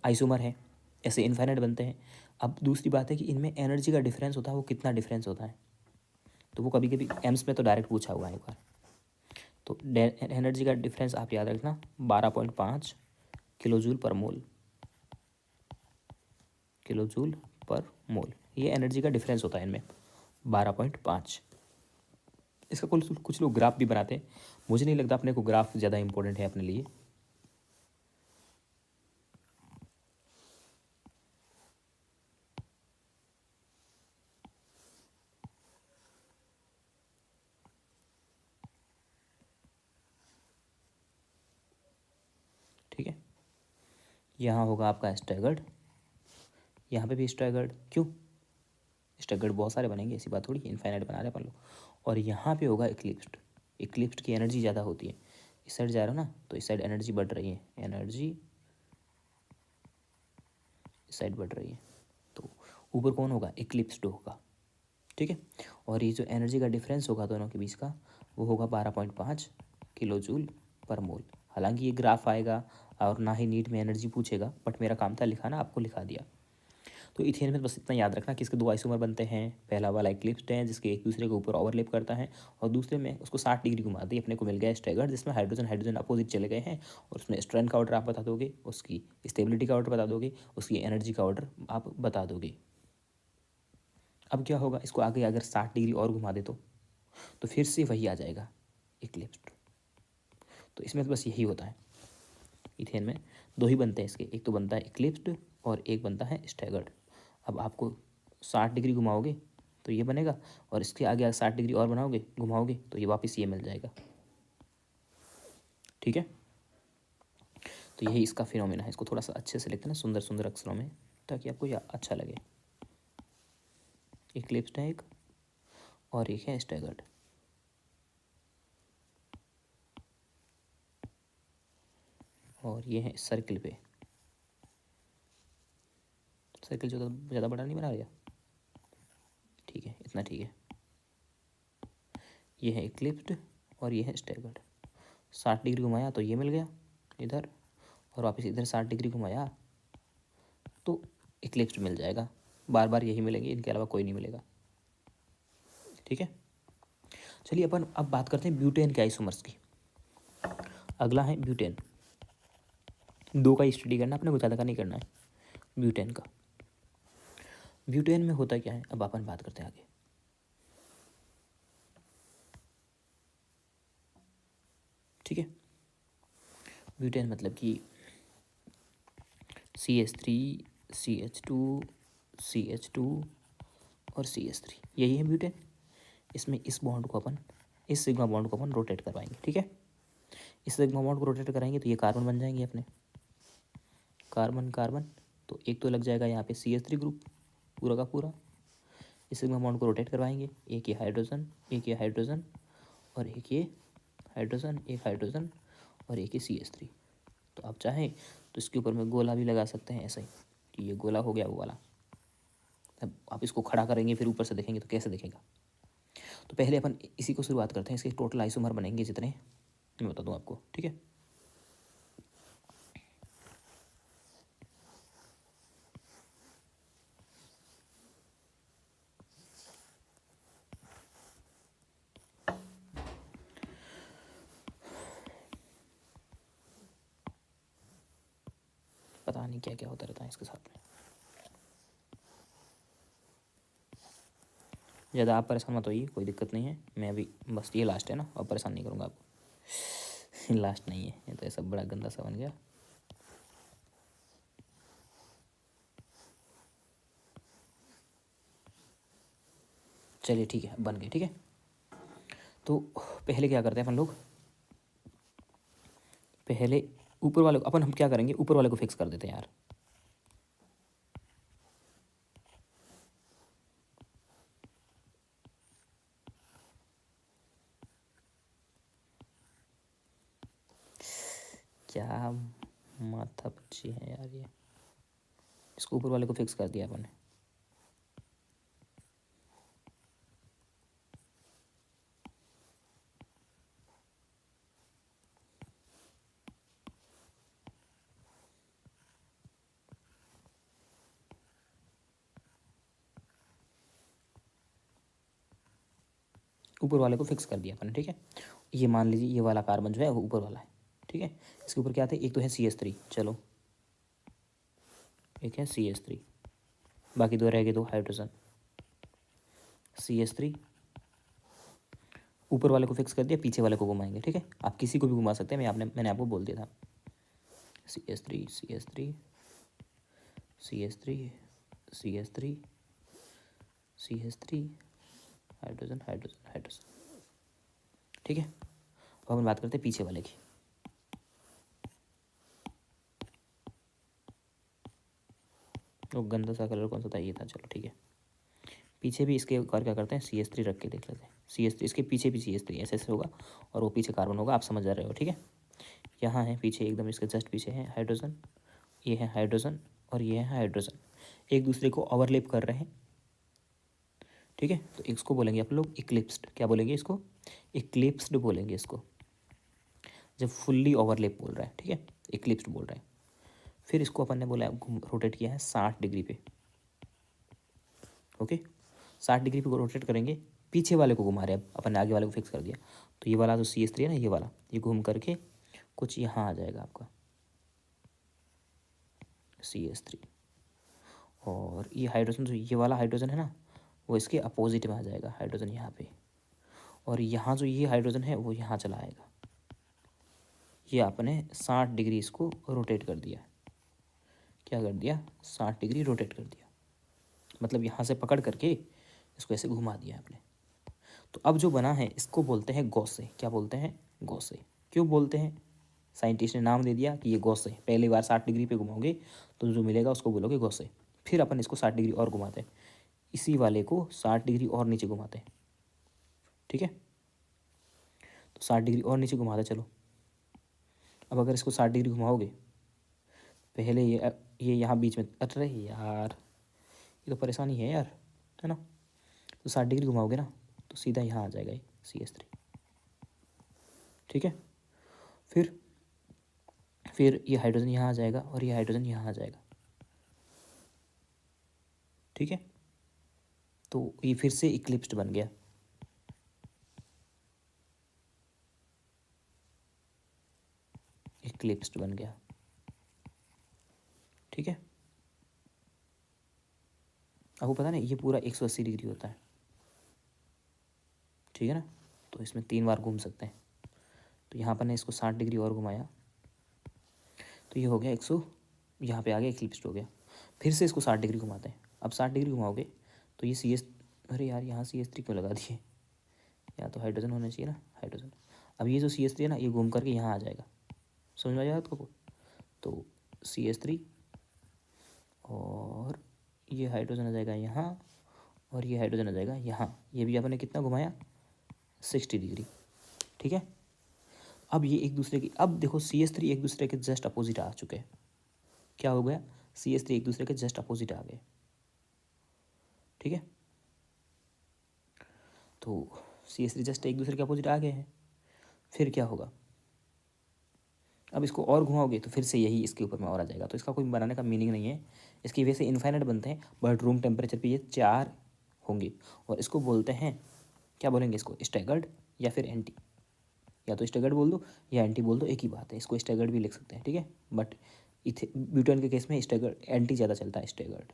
आइसोमर हैं, ऐसे इनफाइनाइट बनते हैं। अब दूसरी बात है कि इनमें एनर्जी का डिफरेंस होता है, वो कितना डिफरेंस होता है, तो वो कभी कभी एम्स में तो डायरेक्ट पूछा हुआ है एक बार। तो एनर्जी का डिफरेंस आप याद रखना 12.5 किलोजूल पर मोल, ये एनर्जी का डिफरेंस होता है इनमें 12.5। इसका कुछ लोग ग्राफ भी बनाते हैं, मुझे नहीं लगता अपने को ग्राफ ज़्यादा इंपॉर्टेंट है अपने लिए। ठीक है, यहाँ होगा आपका स्टैगर्ड, यहाँ पे भी स्टैगर्ड, क्यों? स्टैगर्ड बहुत सारे बनेंगे, ऐसी बात थोड़ी, इनफाइनाइट बना रहे अपन लोग। और यहाँ पे होगा इक्लिप्स्ड की एनर्जी ज़्यादा होती है। इस साइड जा रहा हो ना, तो इस साइड एनर्जी बढ़ रही है, एनर्जी इस साइड बढ़ रही है, तो ऊपर कौन होगा? इक्लिप्स्ड होगा। ठीक है, और ये जो एनर्जी का डिफरेंस होगा दोनों के बीच का, वो होगा 12.5 किलो जूल पर मोल। हालांकि ये ग्राफ आएगा और ना ही नीट में एनर्जी पूछेगा, बट मेरा काम था लिखाना, आपको लिखा दिया। तो इथेन में बस इतना याद रखना कि इसके 2 आइसोमर बनते हैं। पहला वाला इक्लिप्स्ड है जिसके एक दूसरे के ऊपर ओवरलैप करता है, और दूसरे में उसको 60 डिग्री घुमा दी, अपने को मिल गया स्टैगर्ड, जिसमें हाइड्रोजन हाइड्रोजन अपोजिट चले गए हैं, और उसमें स्ट्रेंथ का ऑर्डर आप बता दोगे, उसकी स्टेबिलिटी का ऑर्डर बता दोगे, उसकी एनर्जी का ऑर्डर आप बता दोगे। अब क्या होगा, इसको आगे अगर 60 डिग्री और घुमा दे तो फिर से वही आ जाएगा इक्लिप्स्ड। तो इसमें तो बस यही होता है, इथेन में 2 ही बनते हैं इसके, एक तो बनता है इक्लिप्स्ड और एक बनता है स्टैगर्ड। अब आपको 60 डिग्री घुमाओगे तो ये बनेगा, और इसके आगे 60 डिग्री और बनाओगे, घुमाओगे, तो ये वापस ये मिल जाएगा। ठीक है, तो यही इसका फिनोमेना है। इसको थोड़ा सा अच्छे से लिखते हैं ना, सुंदर सुंदर अक्षरों में, ताकि आपको यह अच्छा लगे। इक्लिप्स्ड है एक, और एक है स्टैगर्ड। और ये है सर्किल पे, सर्किल जो ज़्यादा बड़ा नहीं बना रहा, ठीक है, इतना ठीक है। ये है इक्लिप्स्ड और ये है स्टैगर्ड। 60 डिग्री घुमाया तो ये मिल गया इधर, और वापस इधर 60 डिग्री घुमाया तो इक्लिप्स्ड मिल जाएगा। बार बार यही मिलेंगे, इनके अलावा कोई नहीं मिलेगा। ठीक है, चलिए अपन अब बात करते हैं ब्यूटेन के आइसोमर्स की। अगला है ब्यूटेन। 2 का स्टडी करना अपने को, ज़्यादा का नहीं करना है। ब्यूटेन का, ब्यूटेन में होता क्या है, अब अपन बात करते हैं आगे। ठीक है, ब्यूटेन मतलब कि CH3 CH2 CH2 और CH3, यही है ब्यूटेन। इसमें इस बॉन्ड को अपन, इस सिग्मा बॉन्ड को अपन रोटेट करवाएंगे। ठीक है, इस सिग्मा बॉन्ड को रोटेट कराएंगे तो ये कार्बन बन जाएंगे अपने, कार्बन कार्बन। तो एक तो लग जाएगा यहाँ पे CH3 ग्रुप पूरा का पूरा। इस सिग्मा बॉन्ड को रोटेट करवाएंगे, एक ये हाइड्रोजन, एक ये हाइड्रोजन, और एक ये हाइड्रोजन, एक हाइड्रोजन, और एक ये CH3। तो आप चाहें तो इसके ऊपर में गोला भी लगा सकते हैं, ऐसा ही कि ये गोला हो गया वो वाला। अब आप इसको खड़ा करेंगे फिर ऊपर से देखेंगे तो कैसे दिखेगा। तो पहले अपन इसी को शुरुआत करते हैं। इसके टोटल आइसोमर बनेंगे जितने, मैं बता दूँ आपको। ठीक है, पता नहीं क्या क्या होता रहता है इसके साथ में। ज़्यादा आप परेशान मत होइए, कोई दिक्कत नहीं है। मैं अभी बस ये लास्ट है ना, अब परेशान नहीं करूँगा आपको। लास्ट नहीं है ये, तो ऐसा बड़ा गंदा सा बन गया। चलिए ठीक है, बन गए। ठीक है, तो पहले क्या करते हैं अपन लोग, पहले ऊपर वाले को अपन, हम क्या करेंगे, ऊपर वाले को फिक्स कर देते हैं यार। क्या माथा पच्ची है यार ये, इसको ऊपर वाले को फिक्स कर दिया अपन ने। ऊपर वाले को फिक्स कर दिया अपन ने। ठीक है, ये मान लीजिए ये वाला कार्बन जो है वो ऊपर वाला है। ठीक है, इसके ऊपर क्या थे, एक तो है CH3, चलो एक है CH3, बाकी 2 रह गए, 2 हाइड्रोजन। CH3 ऊपर वाले को फिक्स कर दिया, पीछे वाले को घुमाएंगे। ठीक है, आप किसी को भी घुमा सकते हैं, मैंने आपको बोल दिया था। CH3 CH3 CH3 CH3 CH3, hydrogen hydrogen hydrogen. ठीक है, अब हम बात करते हैं पीछे वाले की। वो गंदा सा कलर कौन सा था, ये था, चलो ठीक है। पीछे भी इसके और क्या करते हैं, CH3 रख के देख लेते हैं। CH3 इसके पीछे भी CH3 ऐसे ऐसे होगा, और वो पीछे कार्बन होगा, आप समझ जा रहे हो। ठीक है, यहाँ है पीछे एकदम, इसके जस्ट पीछे है हाइड्रोजन, ये है हाइड्रोजन, और ये है हाइड्रोजन, एक दूसरे को ओवरलैप कर रहे हैं। ठीक है, तो इसको बोलेंगे आप लोग इक्लिप्स्ड। क्या बोलेंगे इसको, इक्लिप्स्ड बोलेंगे इसको, जब फुल्ली ओवरलैप बोल रहा है। ठीक है, इक्लिप्स्ड बोल रहा है। फिर इसको अपन ने बोला रोटेट किया है 60 डिग्री पे। ओके, 60 डिग्री पे रोटेट करेंगे, पीछे वाले को घुमा रहे हैं, अपन ने आगे वाले को फिक्स कर दिया। तो ये वाला जो CH3 है ना, ये वाला, ये घूम करके कुछ यहाँ आ जाएगा आपका CH3, और ये हाइड्रोजन जो ये वाला हाइड्रोजन है ना, वो इसके अपोजिट में आ जाएगा, हाइड्रोजन यहाँ पे। और यहाँ जो ये हाइड्रोजन है वो यहाँ चला आएगा। ये आपने 60 डिग्री इसको रोटेट कर दिया। क्या कर दिया, 60 डिग्री रोटेट कर दिया। मतलब यहाँ से पकड़ करके इसको ऐसे घुमा दिया आपने। तो अब जो बना है इसको बोलते हैं गॉसे। क्या बोलते हैं? गॉसे। क्यों बोलते हैं? साइंटिस्ट ने नाम दे दिया कि ये गॉसे। पहली बार 60 डिग्री पे घुमाओगे तो जो मिलेगा उसको बोलोगे गॉसे। फिर अपन इसको 60 डिग्री और घुमाते हैं, इसी वाले को 60 डिग्री और नीचे घुमाते हैं। ठीक है, तो 60 डिग्री और नीचे घुमाते चलो। अब अगर इसको 60 डिग्री घुमाओगे, पहले ये यहाँ बीच में, अरे यार ये तो परेशानी है यार, है ना। तो 60 डिग्री घुमाओगे ना तो सीधा यहाँ आ जाएगा ये CH3। ठीक है, फिर ये हाइड्रोजन यहाँ आ जाएगा और ये हाइड्रोजन यहाँ आ जाएगा। ठीक है, तो ये फिर से इक्लिप्स्ड बन गया। इक्लिप्स्ड बन गया। ठीक है, आपको पता नहीं ये पूरा 180 डिग्री होता है। ठीक है ना, तो इसमें 3 बार घूम सकते हैं। तो यहाँ पर ने इसको 60 डिग्री और घुमाया तो ये हो गया 100, यहाँ पे आ गया इक्लिप्स्ड हो गया। फिर से इसको 60 डिग्री घुमाते हैं। अब 60 डिग्री घुमाओगे तो ये CH, अरे यार यहाँ CH3 क्यों लगा दिए, या तो हाइड्रोजन होना चाहिए ना, हाइड्रोजन। अब ये जो CH3 है ना ये घूम करके यहाँ आ जाएगा। समझ में आ जाएगा आपको? तो CH3 और ये हाइड्रोजन आ जाएगा यहाँ और ये हाइड्रोजन आ जाएगा यहाँ। ये भी आपने कितना घुमाया? 60 डिग्री। ठीक है, अब ये एक दूसरे की, अब देखो CH3 एक दूसरे के जस्ट अपोजिट आ चुके हैं। क्या हो गया? CH3 एक दूसरे के जस्ट अपोजिट आ गए। ठीक है, तो CH3 जस्ट एक दूसरे के अपोजिट आ गए हैं। फिर क्या होगा? अब इसको और घुमाओगे तो फिर से यही इसके ऊपर में और आ जाएगा। तो इसका कोई बनाने का मीनिंग नहीं है। इसकी वजह से इन्फाइनाइट बनते हैं, बट रूम टेम्परेचर पे ये 4 होंगे। और इसको बोलते हैं, क्या बोलेंगे इसको? स्टैगर्ड या फिर एंटी। या तो स्टैगर्ड बोल दो या एंटी बोल दो, एक ही बात है। इसको स्टैगर्ड भी लिख सकते हैं। ठीक है, बट इथे ब्यूटेन के केस में स्टैगर्ड, एंटी ज़्यादा चलता है, स्टैगर्ड।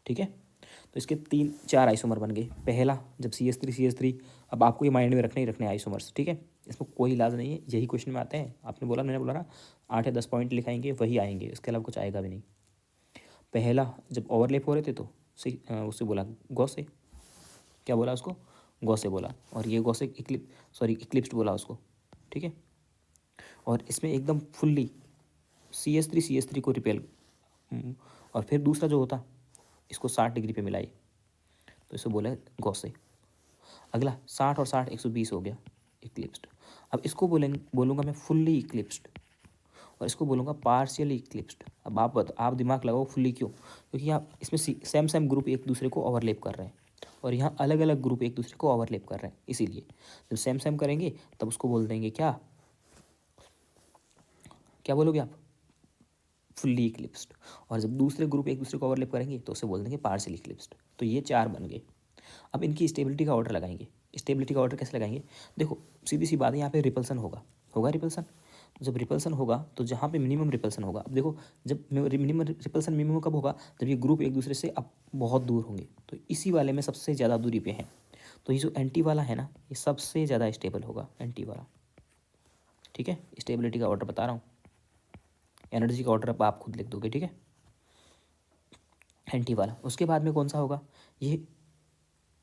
ठीक है, तो इसके 3-4 आइसोमर बन गए। पहला जब CH3, अब आपको ये माइंड में रखने ही रखने आइसोमर्स। ठीक है, इसमें कोई इलाज नहीं है, यही क्वेश्चन में आते हैं। आपने बोला, मैंने बोला ना 8 या 10 पॉइंट लिखाएंगे, वही आएंगे, इसके अलावा कुछ आएगा भी नहीं। पहला जब ओवरलेप हो रहे थे तो उससे बोला गॉसे। क्या बोला उसको? गॉसे बोला। और ये गॉसे इक्लिप्स्ड बोला उसको। ठीक है, और इसमें एकदम फुल्ली CH3 को रिपेल। और फिर दूसरा जो होता, इसको 60 डिग्री पे मिलाई तो इसे बोला गॉसे। अगला 60 और 60 120 हो गया, इक्लिप्स्ड। अब इसको बोलूँगा मैं फुल्ली इक्लिप्स्ड, और इसको बोलूँगा पार्शियली इक्लिप्स्ड। अब आप दिमाग लगाओ फुल्ली क्यों? क्योंकि आप इसमें सेम ग्रुप एक दूसरे को ओवरलेप कर रहे हैं, और यहाँ अलग अलग ग्रुप एक दूसरे को ओवरलेप कर रहे हैं। इसीलिए जब सेम करेंगे तब उसको बोल देंगे क्या? क्या बोलोगे आप? Fully eclipsed. और जब दूसरे ग्रुप एक दूसरे को ओवरलेप करेंगे तो उसे बोल देंगे पार्शियली इक्लिप्स्ड। तो ये 4 बन गए। अब इनकी स्टेबिलिटी का ऑर्डर लगाएंगे। स्टेबिलिटी का ऑर्डर कैसे लगाएंगे? देखो सीधी सी बात है, यहाँ पे रिपल्सन होगा रिपल्सन। जब रिपल्सन होगा तो जहाँ पे मिनिमम रिपल्सन होगा, अब देखो जब मिनिमम रिपल्सन मिनिमम कब होगा? जब ये ग्रुप एक दूसरे से अब बहुत दूर होंगे। तो इसी वाले में सबसे ज़्यादा दूरी पे हैं। तो ये जो एंटी वाला है ना, ये सबसे ज़्यादा स्टेबल होगा, एंटी वाला। ठीक है, स्टेबिलिटी का ऑर्डर बता रहा हूँ। एनर्जी का ऑर्डर अब आप खुद लिख दोगे। ठीक है, एंटी वाला। उसके बाद में कौन सा होगा? ये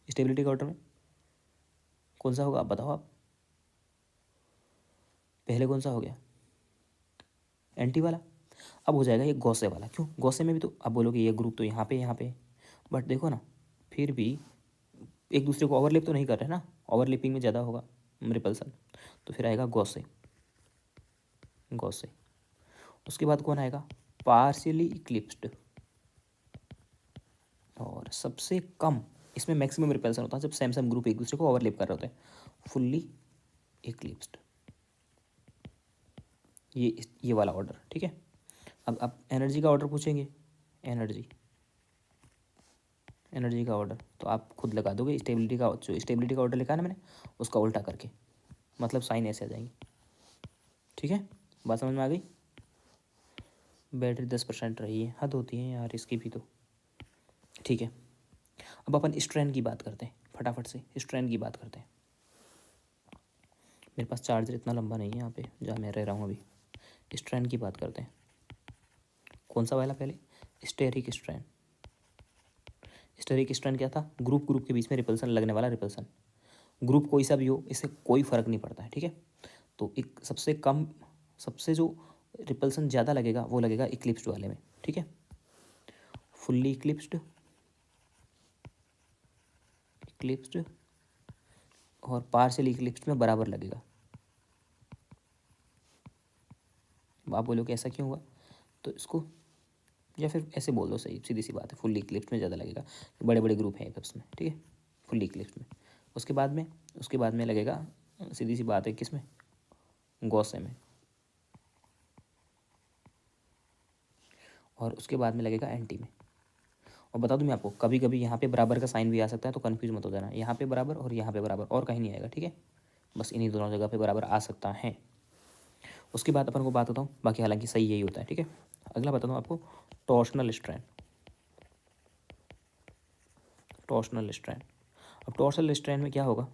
स्टेबिलिटी का ऑर्डर में कौन सा होगा? आप बताओ। आप पहले कौन सा हो गया? एंटी वाला। अब हो जाएगा ये गॉसे वाला। क्यों? गॉसे में भी तो आप बोलोगे ये ग्रुप तो यहाँ पे, बट देखो ना फिर भी एक दूसरे को ओवरलेप तो नहीं कर रहे ना, ओवरलेपिंग में ज़्यादा होगा रिपल्सन। तो फिर आएगा गॉसे। उसके बाद कौन आएगा? Partially eclipsed. और सबसे कम इसमें मैक्सिमम रिपल्सन होता है जब सेम ग्रुप एक दूसरे को ओवरलेप कर रहे होते हैं, फुल्ली इक्लिप्स्ड। ये वाला ऑर्डर। ठीक है, अब आप एनर्जी का ऑर्डर पूछेंगे। एनर्जी का ऑर्डर तो आप खुद लगा दोगे। स्टेबिलिटी का ऑर्डर लिखा है ना मैंने, उसका उल्टा करके, मतलब साइन ऐसे आ जाएंगे। ठीक है, बात समझ में आ गई? बैटरी 10% रही है, हद होती है यार इसकी भी तो। ठीक है, अब अपन स्ट्रेन की बात करते हैं, फटाफट से स्ट्रेन की बात करते हैं। मेरे पास चार्जर इतना लंबा नहीं है यहाँ पे जहाँ मैं रह रहा हूँ अभी। स्ट्रेन की बात करते हैं। कौन सा वाला? पहले स्टेरिक स्ट्रेन। स्टेरिक स्ट्रैंड क्या था? ग्रुप ग्रुप के बीच में रिपल्सन लगने वाला रिपल्सन। ग्रुप कोई सा भी हो, इससे कोई फर्क नहीं पड़ता है, ठीक है। तो एक सबसे कम, सबसे जो रिपल्सन ज़्यादा लगेगा वो लगेगा इक्लिप्स्ड वाले में, ठीक है। फुल्ली इक्लिप्स्ड, इक्लिप्स्ड और पार्शियल इक्लिप्स्ड में बराबर लगेगा। आप बोलोगे ऐसा क्यों हुआ? तो इसको, या फिर ऐसे बोल दो, सही सीधी सी बात है, फुल्ली इक्लिप्स्ड में ज़्यादा लगेगा, बड़े बड़े ग्रुप हैं एपेक्स में, ठीक है, फुल्ली इक्लिप्स्ड में। उसके बाद में लगेगा, सीधी सी बात है, किस में? गॉसे में। और उसके बाद में लगेगा एंटी में। और बता दूं मैं आपको, कभी कभी यहाँ पे बराबर का साइन भी आ सकता है, तो कन्फ्यूज मत हो जाना, यहाँ पे बराबर और यहाँ पे बराबर, और कहीं नहीं आएगा, ठीक है। बस इन्हीं दोनों जगह पे बराबर आ सकता है। उसके बाद अपन को बात बताऊँ, बाकी हालांकि सही यही होता है, ठीक है। अगला बताता हूँ आपको, टॉर्शनल स्ट्रैंड। टॉर्शनल स्ट्रैंड, अब टॉर्शनल स्ट्रैंड में क्या होगा?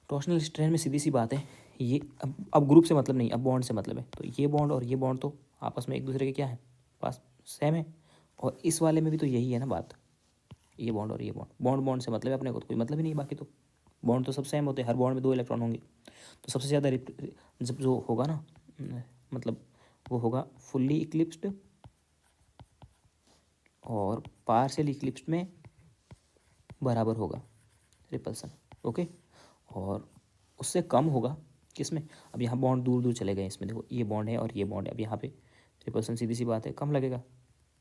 टॉर्शनल स्ट्रैंड में सीधी सी बात है, ये अब ग्रुप से मतलब नहीं, अब बॉन्ड से मतलब है। तो ये बॉन्ड और ये बॉन्ड तो आपस में एक दूसरे के क्या है, पास सेम है। और इस वाले में भी तो यही है ना बात, ये बॉन्ड और ये बॉन्ड, बॉन्ड बॉन्ड से मतलब है, अपने को तो कोई मतलब ही नहीं, बाकी तो बॉन्ड तो सब सेम होते हैं, हर बॉन्ड में 2 इलेक्ट्रॉन होंगे। तो सबसे ज़्यादा जब जो होगा ना, मतलब वो होगा फुल्ली इक्लिप्स्ड और पार्शियल इक्लिप्स्ड में बराबर होगा रिपल्सन, ओके। और उससे कम होगा किस में? अब यहाँ बॉन्ड दूर दूर चले गए, इसमें देखो ये बॉन्ड है और ये बॉन्ड है, अब यहाँ पे रिपल्सन सीधी सी बात है कम लगेगा,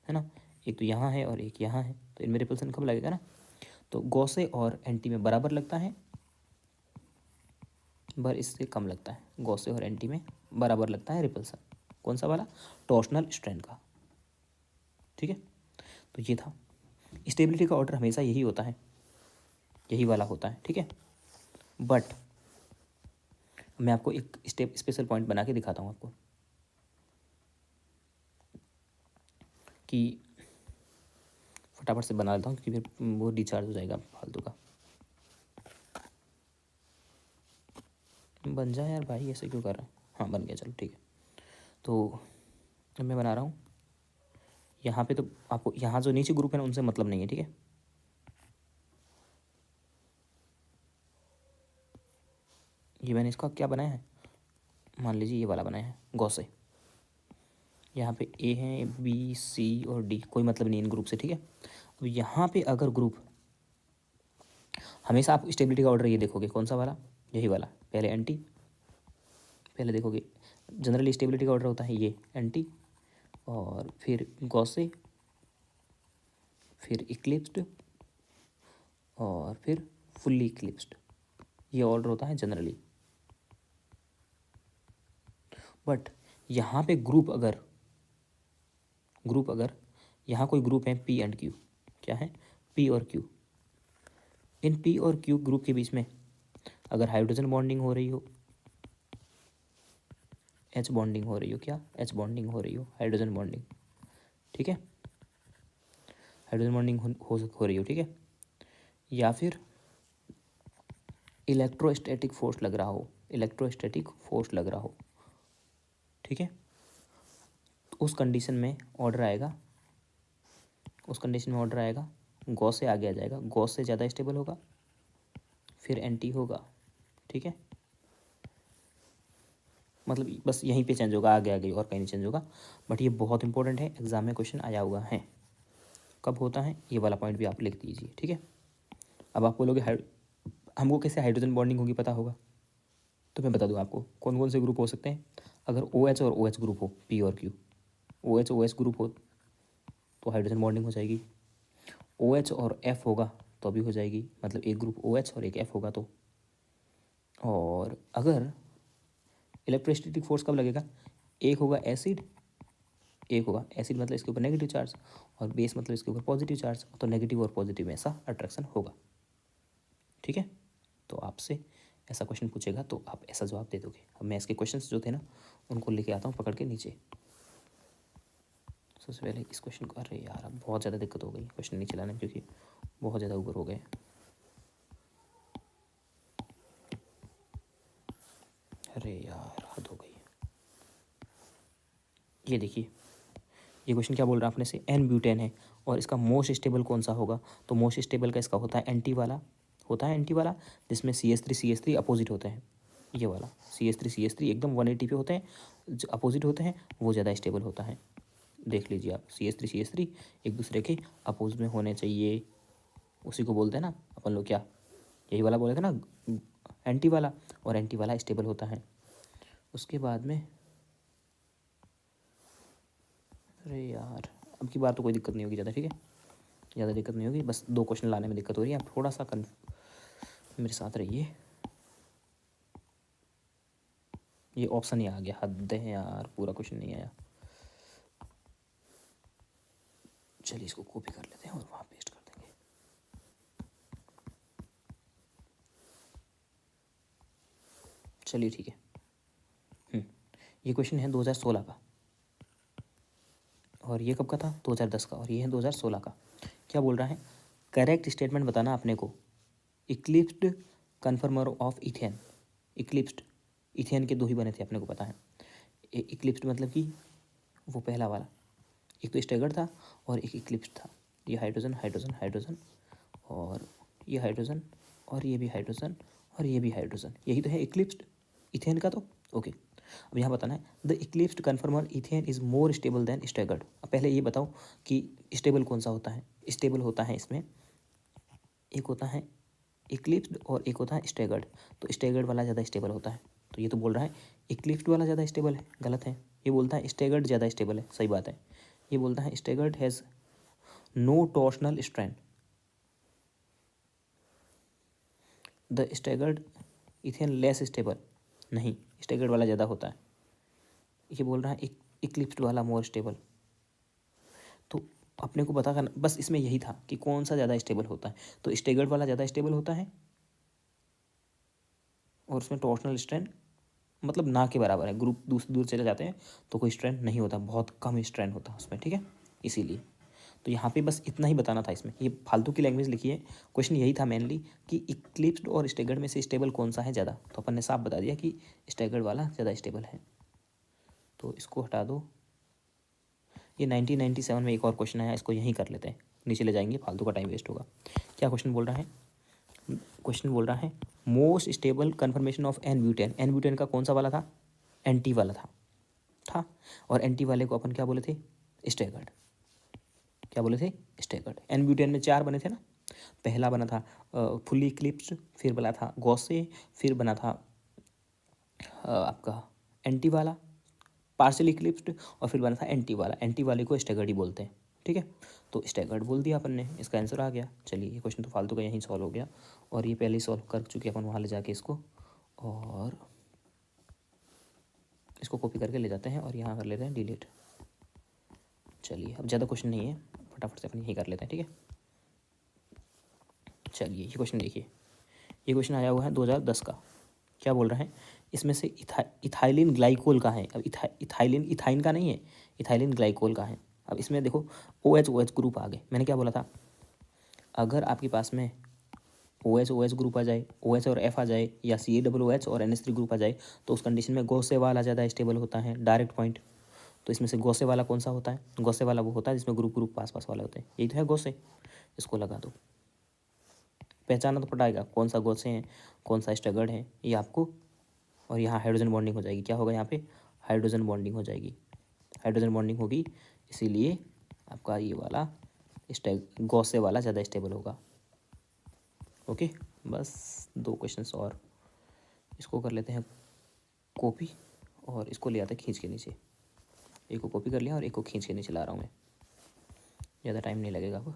है ना। एक तो यहाँ है और एक यहाँ है, तो इनमें रिपल्सन कम लगेगा ना। तो गॉसे और एंटी में बराबर लगता है, पर इससे कम लगता है। गॉसे और एंटी में बराबर लगता है रिपल्सन, कौन सा वाला? टॉर्शनल स्ट्रैंड का, ठीक है। तो ये था, स्टेबिलिटी का ऑर्डर हमेशा यही होता है, यही वाला होता है, ठीक है। बट मैं आपको एक स्टेप स्पेशल पॉइंट बना के दिखाता हूँ आपको, कि फटाफट से बना लेता हूँ क्योंकि फिर वो डिस्चार्ज हो जाएगा फालतू का। बन जाए यार भाई, ऐसे क्यों कर रहा है? हाँ बन गया, चलो ठीक है। तो अब मैं बना रहा हूँ, यहाँ पे तो आपको यहाँ जो नीचे ग्रुप है ना उनसे मतलब नहीं है, ठीक है। ये मैंने इसका क्या बनाया है, मान लीजिए ये वाला बनाया है गॉसे। यहाँ पे ए है, बी, सी और डी, कोई मतलब नहीं इन ग्रुप से, ठीक है। अब यहाँ पे अगर ग्रुप, हमेशा आप स्टेबिलिटी का ऑर्डर ये देखोगे कौन सा वाला, यही वाला, पहले एंटी, पहले देखोगे जनरली स्टेबिलिटी का ऑर्डर होता है ये एंटी, और फिर गॉसे, फिर इक्लिप्स्ड और फिर फुल्ली इक्लिप्स्ड, ये ऑर्डर होता है जनरली। बट यहाँ पे ग्रुप अगर यहाँ कोई ग्रुप है पी एंड क्यू, क्या है? पी और क्यू। इन पी और क्यू ग्रुप के बीच में अगर हाइड्रोजन बॉन्डिंग हो रही हो, एच बॉन्डिंग हो रही हो, क्या एच बॉन्डिंग हो रही हो, हाइड्रोजन बॉन्डिंग, ठीक है, हाइड्रोजन बॉन्डिंग हो रही हो, ठीक है। या फिर इलेक्ट्रोस्टैटिक फोर्स लग रहा हो, इलेक्ट्रोस्टैटिक फोर्स लग रहा हो, ठीक है। तो उस कंडीशन में ऑर्डर आएगा, उस कंडीशन में ऑर्डर आएगा, गॉस से आगे आ जाएगा, गॉस से ज़्यादा स्टेबल होगा, फिर एंटी होगा, ठीक है। मतलब बस यहीं पे चेंज होगा, आगे आगे और कहीं नहीं चेंज होगा। बट ये बहुत इंपॉर्टेंट है, एग्जाम में क्वेश्चन आया हुआ है। कब होता है ये वाला पॉइंट भी आप लिख दीजिए, ठीक है। अब आप बोलोगे हमको कैसे हाइड्रोजन बॉन्डिंग होगी पता होगा, तो मैं बता दूँ आपको कौन कौन से ग्रुप हो सकते हैं। अगर ओ एच और ओ एच ग्रुप हो, पी और क्यू, ओ एच ग्रुप हो तो हाइड्रोजन बॉन्डिंग हो जाएगी। ओ एच और एफ होगा तो भी हो जाएगी, मतलब एक ग्रुप ओ एच और एक एफ होगा तो। और अगर इलेक्ट्रोस्टैटिक फोर्स कब लगेगा, एक होगा एसिड, एक होगा एसिड मतलब इसके ऊपर नेगेटिव चार्ज, और बेस मतलब इसके ऊपर पॉजिटिव चार्ज, तो नेगेटिव और पॉजिटिव में ऐसा अट्रैक्शन होगा, ठीक है। तो आपसे ऐसा क्वेश्चन पूछेगा तो आप ऐसा जवाब दे दोगे। अब मैं इसके क्वेश्चंस जो थे ना उनको लेके आता हूँ पकड़ के नीचे। सबसे पहले इस क्वेश्चन को, अरे यार अब बहुत ज़्यादा दिक्कत हो गई क्वेश्चन नीचे लाने में क्योंकि बहुत ज़्यादा ऊपर हो गए। अरे यार हद हो गई। ये देखिए, ये क्वेश्चन क्या बोल रहा है अपने से, एन ब्यूटेन है और इसका मोस्ट स्टेबल कौन सा होगा, तो मोस्ट स्टेबल का इसका होता है एंटी वाला, होता है एंटी वाला, जिसमें CH3 अपोजिट होते हैं, ये वाला CH3 एकदम 180 पे होते हैं, जो अपोजिट होते हैं वो ज़्यादा स्टेबल होता है। देख लीजिए आप, CH3 एक दूसरे के अपोजिट में होने चाहिए, उसी को बोलते हैं ना अपन लोग, क्या यही वाला बोले थे ना, एंटी वाला, और एंटी वाला स्टेबल होता है। उसके बाद में, अरे यार अब की बार तो कोई दिक्कत नहीं होगी ज़्यादा, ठीक है, ज़्यादा दिक्कत नहीं होगी, बस 2 क्वेश्चन लाने में दिक्कत हो रही है, आप थोड़ा सा मेरे साथ रहिए। ये ऑप्शन ही आ गया, हद है यार, पूरा क्वेश्चन नहीं आया। चलिए इसको कॉपी कर लेते हैं और वहाँ पेस्ट कर देंगे। चलिए ठीक है। ये क्वेश्चन है 2016 का, और ये कब का था, 2010 का, और ये है 2016 का। क्या बोल रहा है, करेक्ट स्टेटमेंट बताना अपने को, eclipsed कन्फर्मर of ethane, eclipsed, ethane के 2 ही बने थे अपने को पता है। इक्लिप्स्ड मतलब कि वो पहला वाला, एक तो स्टैगर्ड था और एक इक्लिप्स्ड था, ये हाइड्रोजन हाइड्रोजन हाइड्रोजन, और ये हाइड्रोजन, और ये भी हाइड्रोजन, और ये भी हाइड्रोजन, यही तो है इक्लिप्स्ड इथेन का। तो ओके, अब यहाँ बताना है, the eclipsed कन्फर्मर ethane is more stable then staggered. अब पहले ये बताओ कि स्टेबल कौन सा होता है, स्टेबल होता है इसमें, एक होता है इक्लिप्स्ड और एक होता है स्टैगर्ड, तो स्टैगर्ड वाला ज़्यादा स्टेबल होता है। तो ये तो बोल रहा है इक्लिप्स्ड वाला ज़्यादा स्टेबल है, गलत है। ये बोलता है स्टैगर्ड ज़्यादा स्टेबल है, सही बात है। ये बोलता है staggered has no torsional strength, the staggered ethane less stable, नहीं, स्टैगर्ड वाला ज़्यादा होता है। ये बोल रहा है इक्लिप्स्ड वाला मोर स्टेबल। तो अपने को पता करना, बस इसमें यही था कि कौन सा ज़्यादा स्टेबल होता है, तो स्टैगर्ड वाला ज़्यादा स्टेबल होता है, और उसमें टॉर्शनल स्ट्रेंथ मतलब ना के बराबर है, ग्रुप दूर दूर चले जाते हैं तो कोई स्ट्रेंथ नहीं होता, बहुत कम स्ट्रेंथ होता है उसमें, ठीक है, इसीलिए। तो यहाँ पे बस इतना ही बताना था इसमें, ये फालतू की लैंग्वेज लिखी है, क्वेश्चन यही था मेनली कि इक्लिप्स्ड और स्टैगर्ड में से स्टेबल कौन सा है ज़्यादा, तो अपन ने साफ बता दिया कि स्टैगर्ड वाला ज़्यादा स्टेबल है। तो इसको हटा दो। ये 1997 में एक और क्वेश्चन आया, इसको यहीं कर लेते हैं, नीचे ले जाएंगे, फालतू का टाइम वेस्ट होगा। क्या क्वेश्चन बोल रहा है, क्वेश्चन बोल रहा है most stable conformation of N butane, N butane का कौन सा वाला था, एंटी वाला था, और एंटी वाले को अपन क्या बोले थे, स्टैगर्ड, क्या बोले थे, स्टैगर्ड। एन ब्यूटेन में 4 बने थे ना, पहला बना था फुली इक्लिप्स्ड, फिर बना था गॉसे, फिर बना था आपका एंटी वाला, पार्शियल इक्लिप्स्ड, और फिर बना था एंटी वाला, एंटी वाले को स्टैगर्ड ही बोलते हैं, ठीक है। तो स्टैगर्ड बोल दिया अपन ने, इसका आंसर आ गया। चलिए ये क्वेश्चन तो फालतू का यहीं सॉल्व हो गया, और ये पहले ही सॉल्व कर चुके अपन वहाँ ले जाके इसको, और इसको कॉपी करके ले जाते हैं और यहाँ कर लेते हैं डिलीट। चलिए अब ज़्यादा क्वेश्चन नहीं है, फटाफट से अपन यही कर लेते हैं, ठीक है। चलिए ये क्वेश्चन देखिए, ये क्वेश्चन आया हुआ है 2010 का। क्या बोल रहा है, इसमें से इथाइलिन ग्लाइकोल का है। अब इथाइलिन इथाइन का नहीं है, इथाइलिन ग्लाइकोल का है। अब इसमें देखो OH ग्रुप आ गए, मैंने क्या बोला था, अगर आपके पास में OH ग्रुप आ जाए, OH और F आ जाए, या CaOH और NH3 ग्रुप आ जाए, तो उस कंडीशन में गौसे वाला ज़्यादा स्टेबल होता है, डायरेक्ट पॉइंट। तो इसमें से गौसे वाला कौन सा होता है, गौसे वाला वो होता है जिसमें ग्रुप ग्रुप पास पास वाले होते हैं, यही तो है गौसे। इसको लगा दो, पहचाना तो पड़ेगा कौन सा गौसे हैं, कौन सा स्टैगर्ड है, ये आपको। और यहाँ हाइड्रोजन बॉन्डिंग हो जाएगी, क्या होगा यहाँ पे, हाइड्रोजन बॉन्डिंग हो जाएगी, हाइड्रोजन बॉन्डिंग होगी, इसीलिए आपका ये वाला गौसे वाला ज़्यादा स्टेबल होगा। ओके, बस 2 क्वेश्चंस और, इसको कर लेते हैं कॉपी, और इसको ले आते हैं खींच के नीचे, एक को कॉपी कर लिया और एक को खींच के नीचे ला रहा हूँ मैं, ज़्यादा टाइम नहीं लगेगा। अब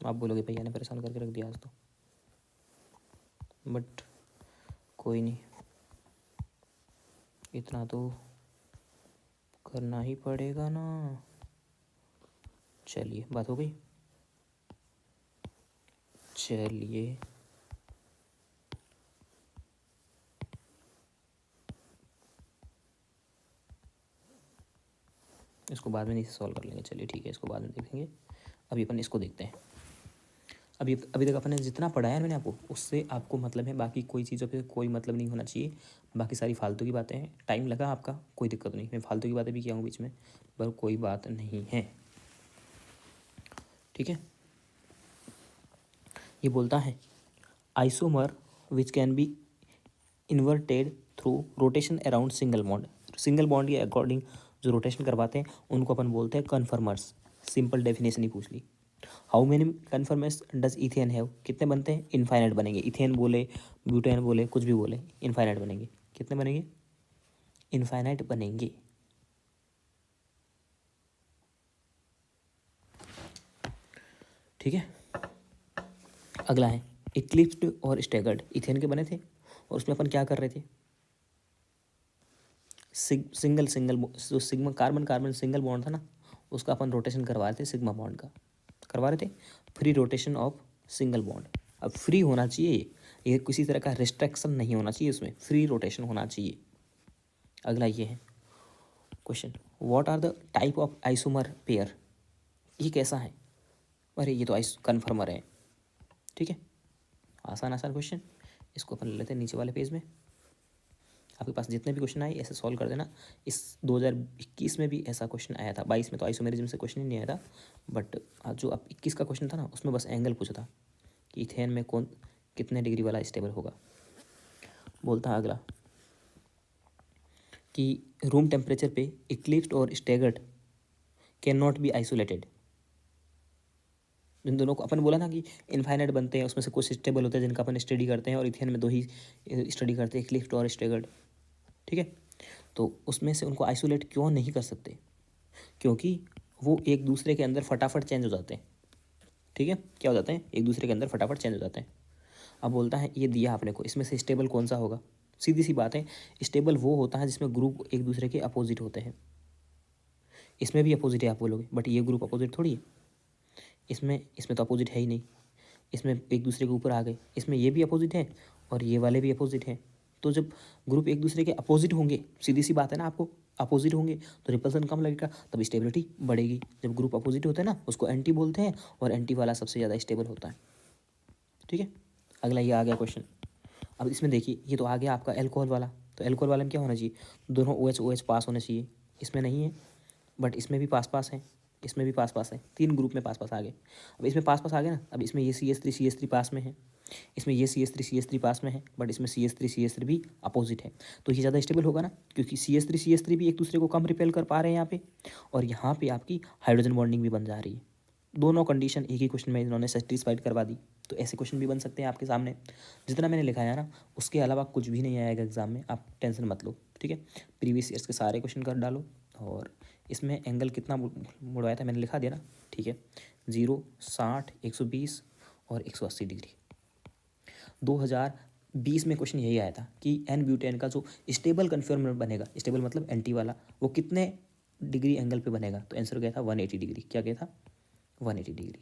आप बोलोगे भैया ने परेशान करके रख दिया आज तो, बट कोई नहीं, इतना तो करना ही पड़ेगा ना। चलिए बात हो गई, चलिए इसको बाद में नीचे सॉल्व कर लेंगे, चलिए ठीक है, इसको बाद में देखेंगे, अभी अपन इसको देखते हैं। अभी अभी तक अपने जितना पढ़ाया है मैंने आपको, उससे आपको मतलब है, बाकी कोई चीज़ों पे कोई मतलब नहीं होना चाहिए। बाकी सारी फालतू की बातें हैं। टाइम लगा आपका, कोई दिक्कत नहीं, मैं फालतू की बातें भी किया हूँ बीच में, पर कोई बात नहीं है। ठीक है, ये बोलता है isomer which can be inverted through rotation around single bond. Single bond के अकॉर्डिंग जो रोटेशन करवाते हैं उनको अपन बोलते हैं कन्फर्मर्स। सिंपल डेफिनेशन ही पूछ ली। How many conformers does ethane have, कितने बनते हैं? इनफाइनाइट बनेंगे। इथेन बोले, ब्यूटेन बोले, कुछ भी बोले, इनफाइनाइट बनेंगे। कितने बनेंगे? इनफाइनाइट बनेंगे। ठीक है, अगला है इक्लिप्स्ड और स्टैगर्ड। इथेन के बने थे और उसमें अपन क्या कर रहे थे? सिंगल सिंगल जो sigma carbon carbon single bond था ना, उसका अपन रोटेशन करवा रहे थे, सिग्मा बॉन्ड का करवा रहे थे, free rotation of single bond. अब फ्री होना चाहिए ये किसी तरह का रिस्ट्रिक्शन नहीं होना चाहिए, उसमें फ्री रोटेशन होना चाहिए। अगला ये है question, what are the type of isomer pair. ये कैसा है? अरे ये तो आइस कन्फर्मर है। ठीक है, आसान आसान क्वेश्चन, इसको अपन ले लेते हैं नीचे वाले पेज में। आपके पास जितने भी क्वेश्चन आए ऐसे सॉल्व कर देना। इस 2021 में भी ऐसा क्वेश्चन आया था, 22 में तो आइसोमेरिज्म से क्वेश्चन ही नहीं आया था, बट जो अब 21 का क्वेश्चन था ना, उसमें बस एंगल पूछा था कि इथेन में कौन कितने डिग्री वाला स्टेबल होगा। बोलता है अगला कि रूम टेम्परेचर पे इक्लिप्स्ड और staggered can not be isolated. इन दोनों को अपन बोला ना कि इनफाइनाइट बनते हैं, उसमें से कुछ स्टेबल होते हैं जिनका अपन स्टडी करते हैं, और इथेन में दो ही स्टडी करते हैं, इक्लिप्स्ड और स्टैगर्ड। ठीक है, तो उसमें से उनको आइसोलेट क्यों नहीं कर सकते? क्योंकि वो एक दूसरे के अंदर फटाफट चेंज हो जाते हैं। ठीक है, क्या हो जाते हैं? एक दूसरे के अंदर फटाफट चेंज हो जाते हैं। अब बोलता है ये दिया आपने को, इसमें से स्टेबल कौन सा होगा? सीधी सी बात है, स्टेबल वो होता है जिसमें ग्रुप एक दूसरे के अपोजिट होते हैं। इसमें भी अपोजिट है आप बोलोगे, बट ये ग्रुप अपोजिट थोड़ी है। इसमें इसमें तो अपोजिट है ही नहीं, इसमें एक दूसरे के ऊपर आ गए। इसमें ये भी अपोजिट है और ये वाले भी अपोजिट हैं। तो जब ग्रुप एक दूसरे के अपोजिट होंगे, सीधी सी बात है ना, आपको अपोजिट होंगे तो रिपल्सन कम लगेगा, तब स्टेबिलिटी बढ़ेगी। जब ग्रुप अपोजिट होते हैं ना, उसको एंटी बोलते हैं, और एंटी वाला सबसे ज़्यादा स्टेबल होता है। ठीक है, अगला ये आ गया क्वेश्चन। अब इसमें देखिए, ये तो आ गया आपका एल्कोहल वाला। तो एल्कोहल वाले में क्या होना चाहिए? दोनों ओ एच पास होने चाहिए। इसमें नहीं है, बट इसमें भी पास पास है, इसमें भी पास पास है, तीन ग्रुप में पास पास आ गए। अब इसमें पास पास आ गए ना, अब इसमें ये सी एस थ्री पास में है, इसमें ये सी एस थ्री पास में है, बट इसमें सी एस थ्री भी अपोजिट है। तो ये ज़्यादा स्टेबल होगा ना, क्योंकि सी एस थ्री भी एक दूसरे को कम रिपेल कर पा रहे हैं यहाँ पे, और यहाँ पे आपकी हाइड्रोजन बॉन्डिंग भी बन जा रही है। दोनों कंडीशन एक ही क्वेश्चन में इन्होंने सेटिस्फाइड करवा दी। तो ऐसे क्वेश्चन भी बन सकते हैं आपके सामने। जितना मैंने लिखा है ना, उसके अलावा कुछ भी नहीं आएगा एग्जाम में, आप टेंशन मत लो। ठीक है, प्रीवियस ईयर्स के सारे क्वेश्चन कर डालो, और इसमें एंगल कितना मुड़वाया था मैंने लिखा दिया ना। ठीक है, 0, 60, 120 और 180 डिग्री। 2020 में क्वेश्चन यही आया था कि एन ब्यूटेन का जो स्टेबल कन्फर्मर बनेगा, स्टेबल मतलब एंटी वाला, वो कितने डिग्री एंगल पे बनेगा? तो आंसर गया था 180 डिग्री। क्या गया था? 180 डिग्री।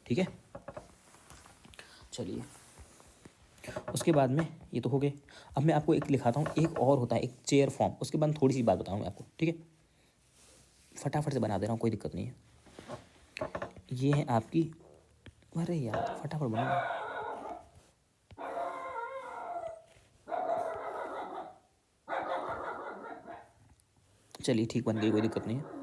ठीक है, चलिए उसके बाद में ये तो हो गए। अब मैं आपको एक लिखाता हूँ, एक और होता है एक चेयर फॉर्म, उसके बाद थोड़ी सी बात बताऊँगा आपको। ठीक है, फटाफट से बना दे रहा हूँ, कोई दिक्कत नहीं है। ये है आपकी, अरे यार फटाफट बना। चलिए ठीक, बन गई, कोई दिक्कत नहीं है।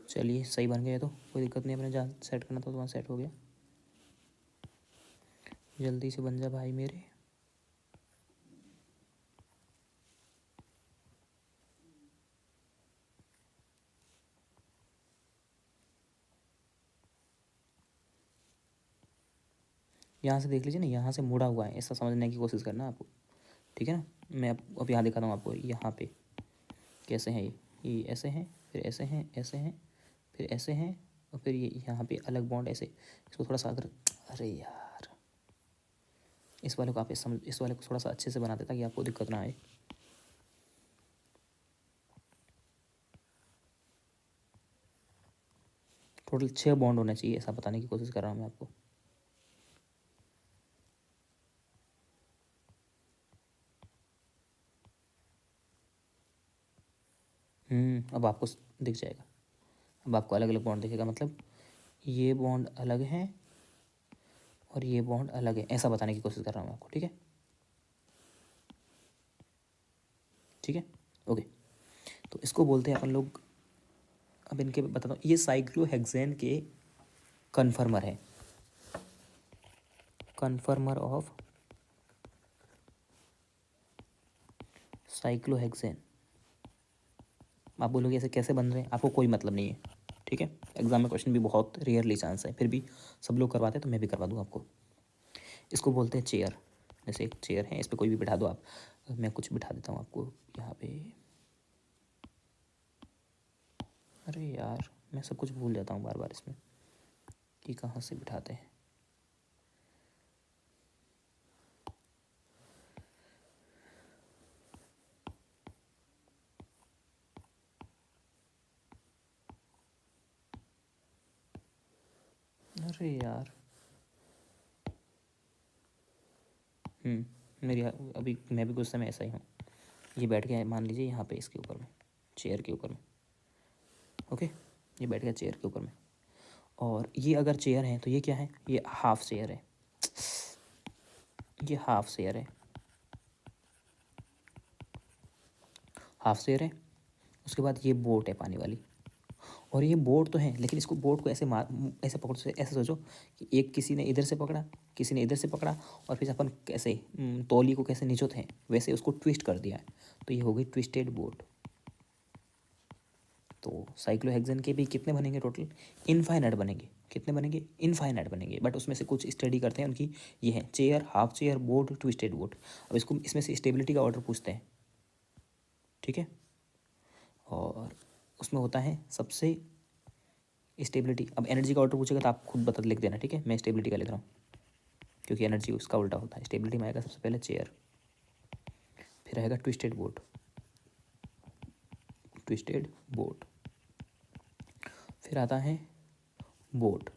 चलिए सही बन गया, तो कोई दिक्कत नहीं, अपने जहाँ सेट करना था तो वहाँ सेट हो गया। जल्दी से बन जा भाई मेरे। यहाँ से देख लीजिए ना, यहाँ से मुड़ा हुआ है, ऐसा समझने की कोशिश करना आपको, ठीक है ना। मैं अब यहाँ दिखाता हूँ आपको, यहाँ पे कैसे हैं ये ऐसे हैं, फिर ऐसे हैं, ऐसे हैं, फिर ऐसे हैं, और फिर ये यहाँ पे अलग बॉन्ड ऐसे। इसको थोड़ा सा अगर, अरे यार, इस वाले को आप इस वाले को थोड़ा सा अच्छे से बनाते ताकि आपको दिक्कत ना आए। टोटल 6 बॉन्ड होना चाहिए, ऐसा बताने की कोशिश कर रहा हूँ मैं आपको। अब आपको दिख जाएगा, अब आपको अलग अलग बॉन्ड दिखेगा, मतलब ये बॉन्ड अलग हैं और ये बॉन्ड अलग है, ऐसा बताने की कोशिश कर रहा हूँ मैं आपको, ठीक है, ठीक है, ओके। तो इसको बोलते हैं अपन लोग, अब इनके बताता हूँ, ये साइक्लोहेक्सेन के कन्फर्मर है, कन्फर्मर ऑफ साइक्लोहेक्सेन। आप बोलोगे ऐसे कैसे बन रहे हैं, आपको कोई मतलब नहीं है, ठीक है। एग्जाम में क्वेश्चन भी बहुत रेयरली चांस है, फिर भी सब लोग करवाते हैं तो मैं भी करवा दूँ आपको। इसको बोलते हैं चेयर, जैसे एक चेयर है, इस पर कोई भी बिठा दो आप, मैं कुछ बिठा देता हूँ आपको यहाँ पे। अरे यार, मैं सब कुछ भूल जाता हूँ बार बार इसमें कि कहाँ से बिठाते हैं। अरे यार, मेरी अभी मैं भी कुछ समय ऐसा ही हूँ। ये बैठ गया है, मान लीजिए यहाँ पे इसके ऊपर में, चेयर के ऊपर में, ओके, ये बैठ गया चेयर के ऊपर में। और ये अगर चेयर है तो ये क्या है, ये हाफ चेयर है, ये हाफ चेयर है, हाफ चेयर है। उसके बाद ये बोट है पानी वाली, और ये बोट तो है, लेकिन इसको बोट को ऐसे ऐसे पकड़ो, ऐसे सोचो कि एक किसी ने इधर से पकड़ा, किसी ने इधर से पकड़ा, और फिर अपन कैसे तौली को कैसे निचोते हैं वैसे उसको ट्विस्ट कर दिया है, तो ये हो गई ट्विस्टेड बोट। तो साइक्लोहेक्सेन के भी कितने बनेंगे टोटल, इनफाइनाइट बनेंगे, कितने बनेंगे, इनफाइनाइट बनेंगे, बट उसमें से कुछ स्टडी करते हैं उनकी, ये है chair, half chair, boat, twisted boat. अब इसको इसमें से स्टेबिलिटी का ऑर्डर पूछते हैं, ठीक है, और उसमें होता है सबसे स्टेबिलिटी। अब एनर्जी का ऑर्डर पूछेगा तो आप खुद बता लिख देना, ठीक है, मैं स्टेबिलिटी का लिख रहा हूँ क्योंकि एनर्जी उसका उल्टा होता है। स्टेबिलिटी में आएगा सबसे पहले चेयर, फिर आएगा ट्विस्टेड बोट, ट्विस्टेड बोट, फिर आता है बोट,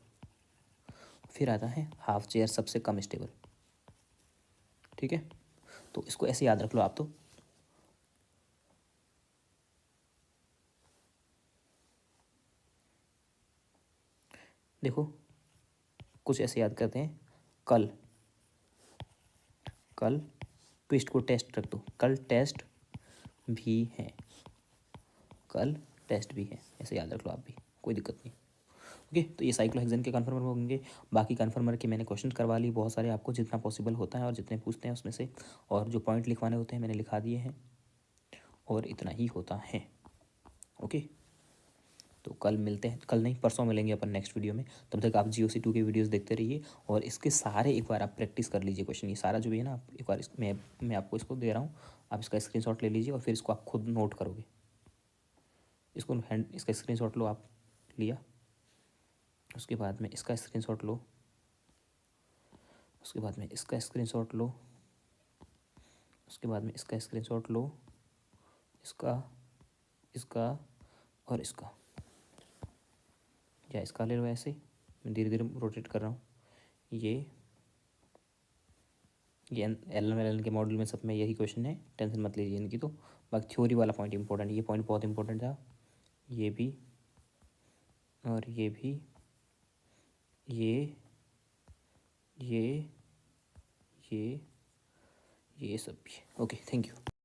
फिर आता है हाफ चेयर, सबसे कम स्टेबल, ठीक है। तो इसको ऐसे याद रख लो आप, तो देखो कुछ ऐसे याद करते हैं, कल, कल ट्विस्ट को टेस्ट रख दो, कल टेस्ट भी है, कल टेस्ट भी है, ऐसे याद रख लो आप भी, कोई दिक्कत नहीं। ओके, तो ये साइक्लोहेक्सेन के कन्फर्मर होंगे। बाकी कन्फर्मर के मैंने क्वेश्चन करवा ली बहुत सारे, आपको जितना पॉसिबल होता है और जितने पूछते हैं उसमें से, और जो पॉइंट लिखवाने होते हैं मैंने लिखा दिए हैं, और इतना ही होता है। ओके, तो कल मिलते हैं, कल नहीं परसों मिलेंगे अपन नेक्स्ट वीडियो में। तब तक आप GOC2 के वीडियोस देखते रहिए, और इसके सारे एक बार आप प्रैक्टिस कर लीजिए क्वेश्चन, ये सारा जो भी है ना, आप एक बार मैं आपको इसको दे रहा हूँ, आप इसका स्क्रीनशॉट ले लीजिए और फिर इसको आप खुद नोट करोगे। इसका स्क्रीनशॉट लो आप, लिया, उसके बाद में इसका स्क्रीनशॉट लो, उसके बाद में इसका स्क्रीनशॉट लो, उसके बाद में इसका स्क्रीनशॉट लो, इसका, इसका और इसका, या इसका ले लो, ऐसे मैं धीरे धीरे रोटेट कर रहा हूँ। ये LM के मॉडल में सब में यही क्वेश्चन है, टेंशन मत लीजिए इनकी। तो बाकी थ्योरी वाला पॉइंट इंपॉर्टेंट, ये पॉइंट बहुत इंपॉर्टेंट था, ये भी और ये भी, ये ये ये सब भी। Okay, thank you.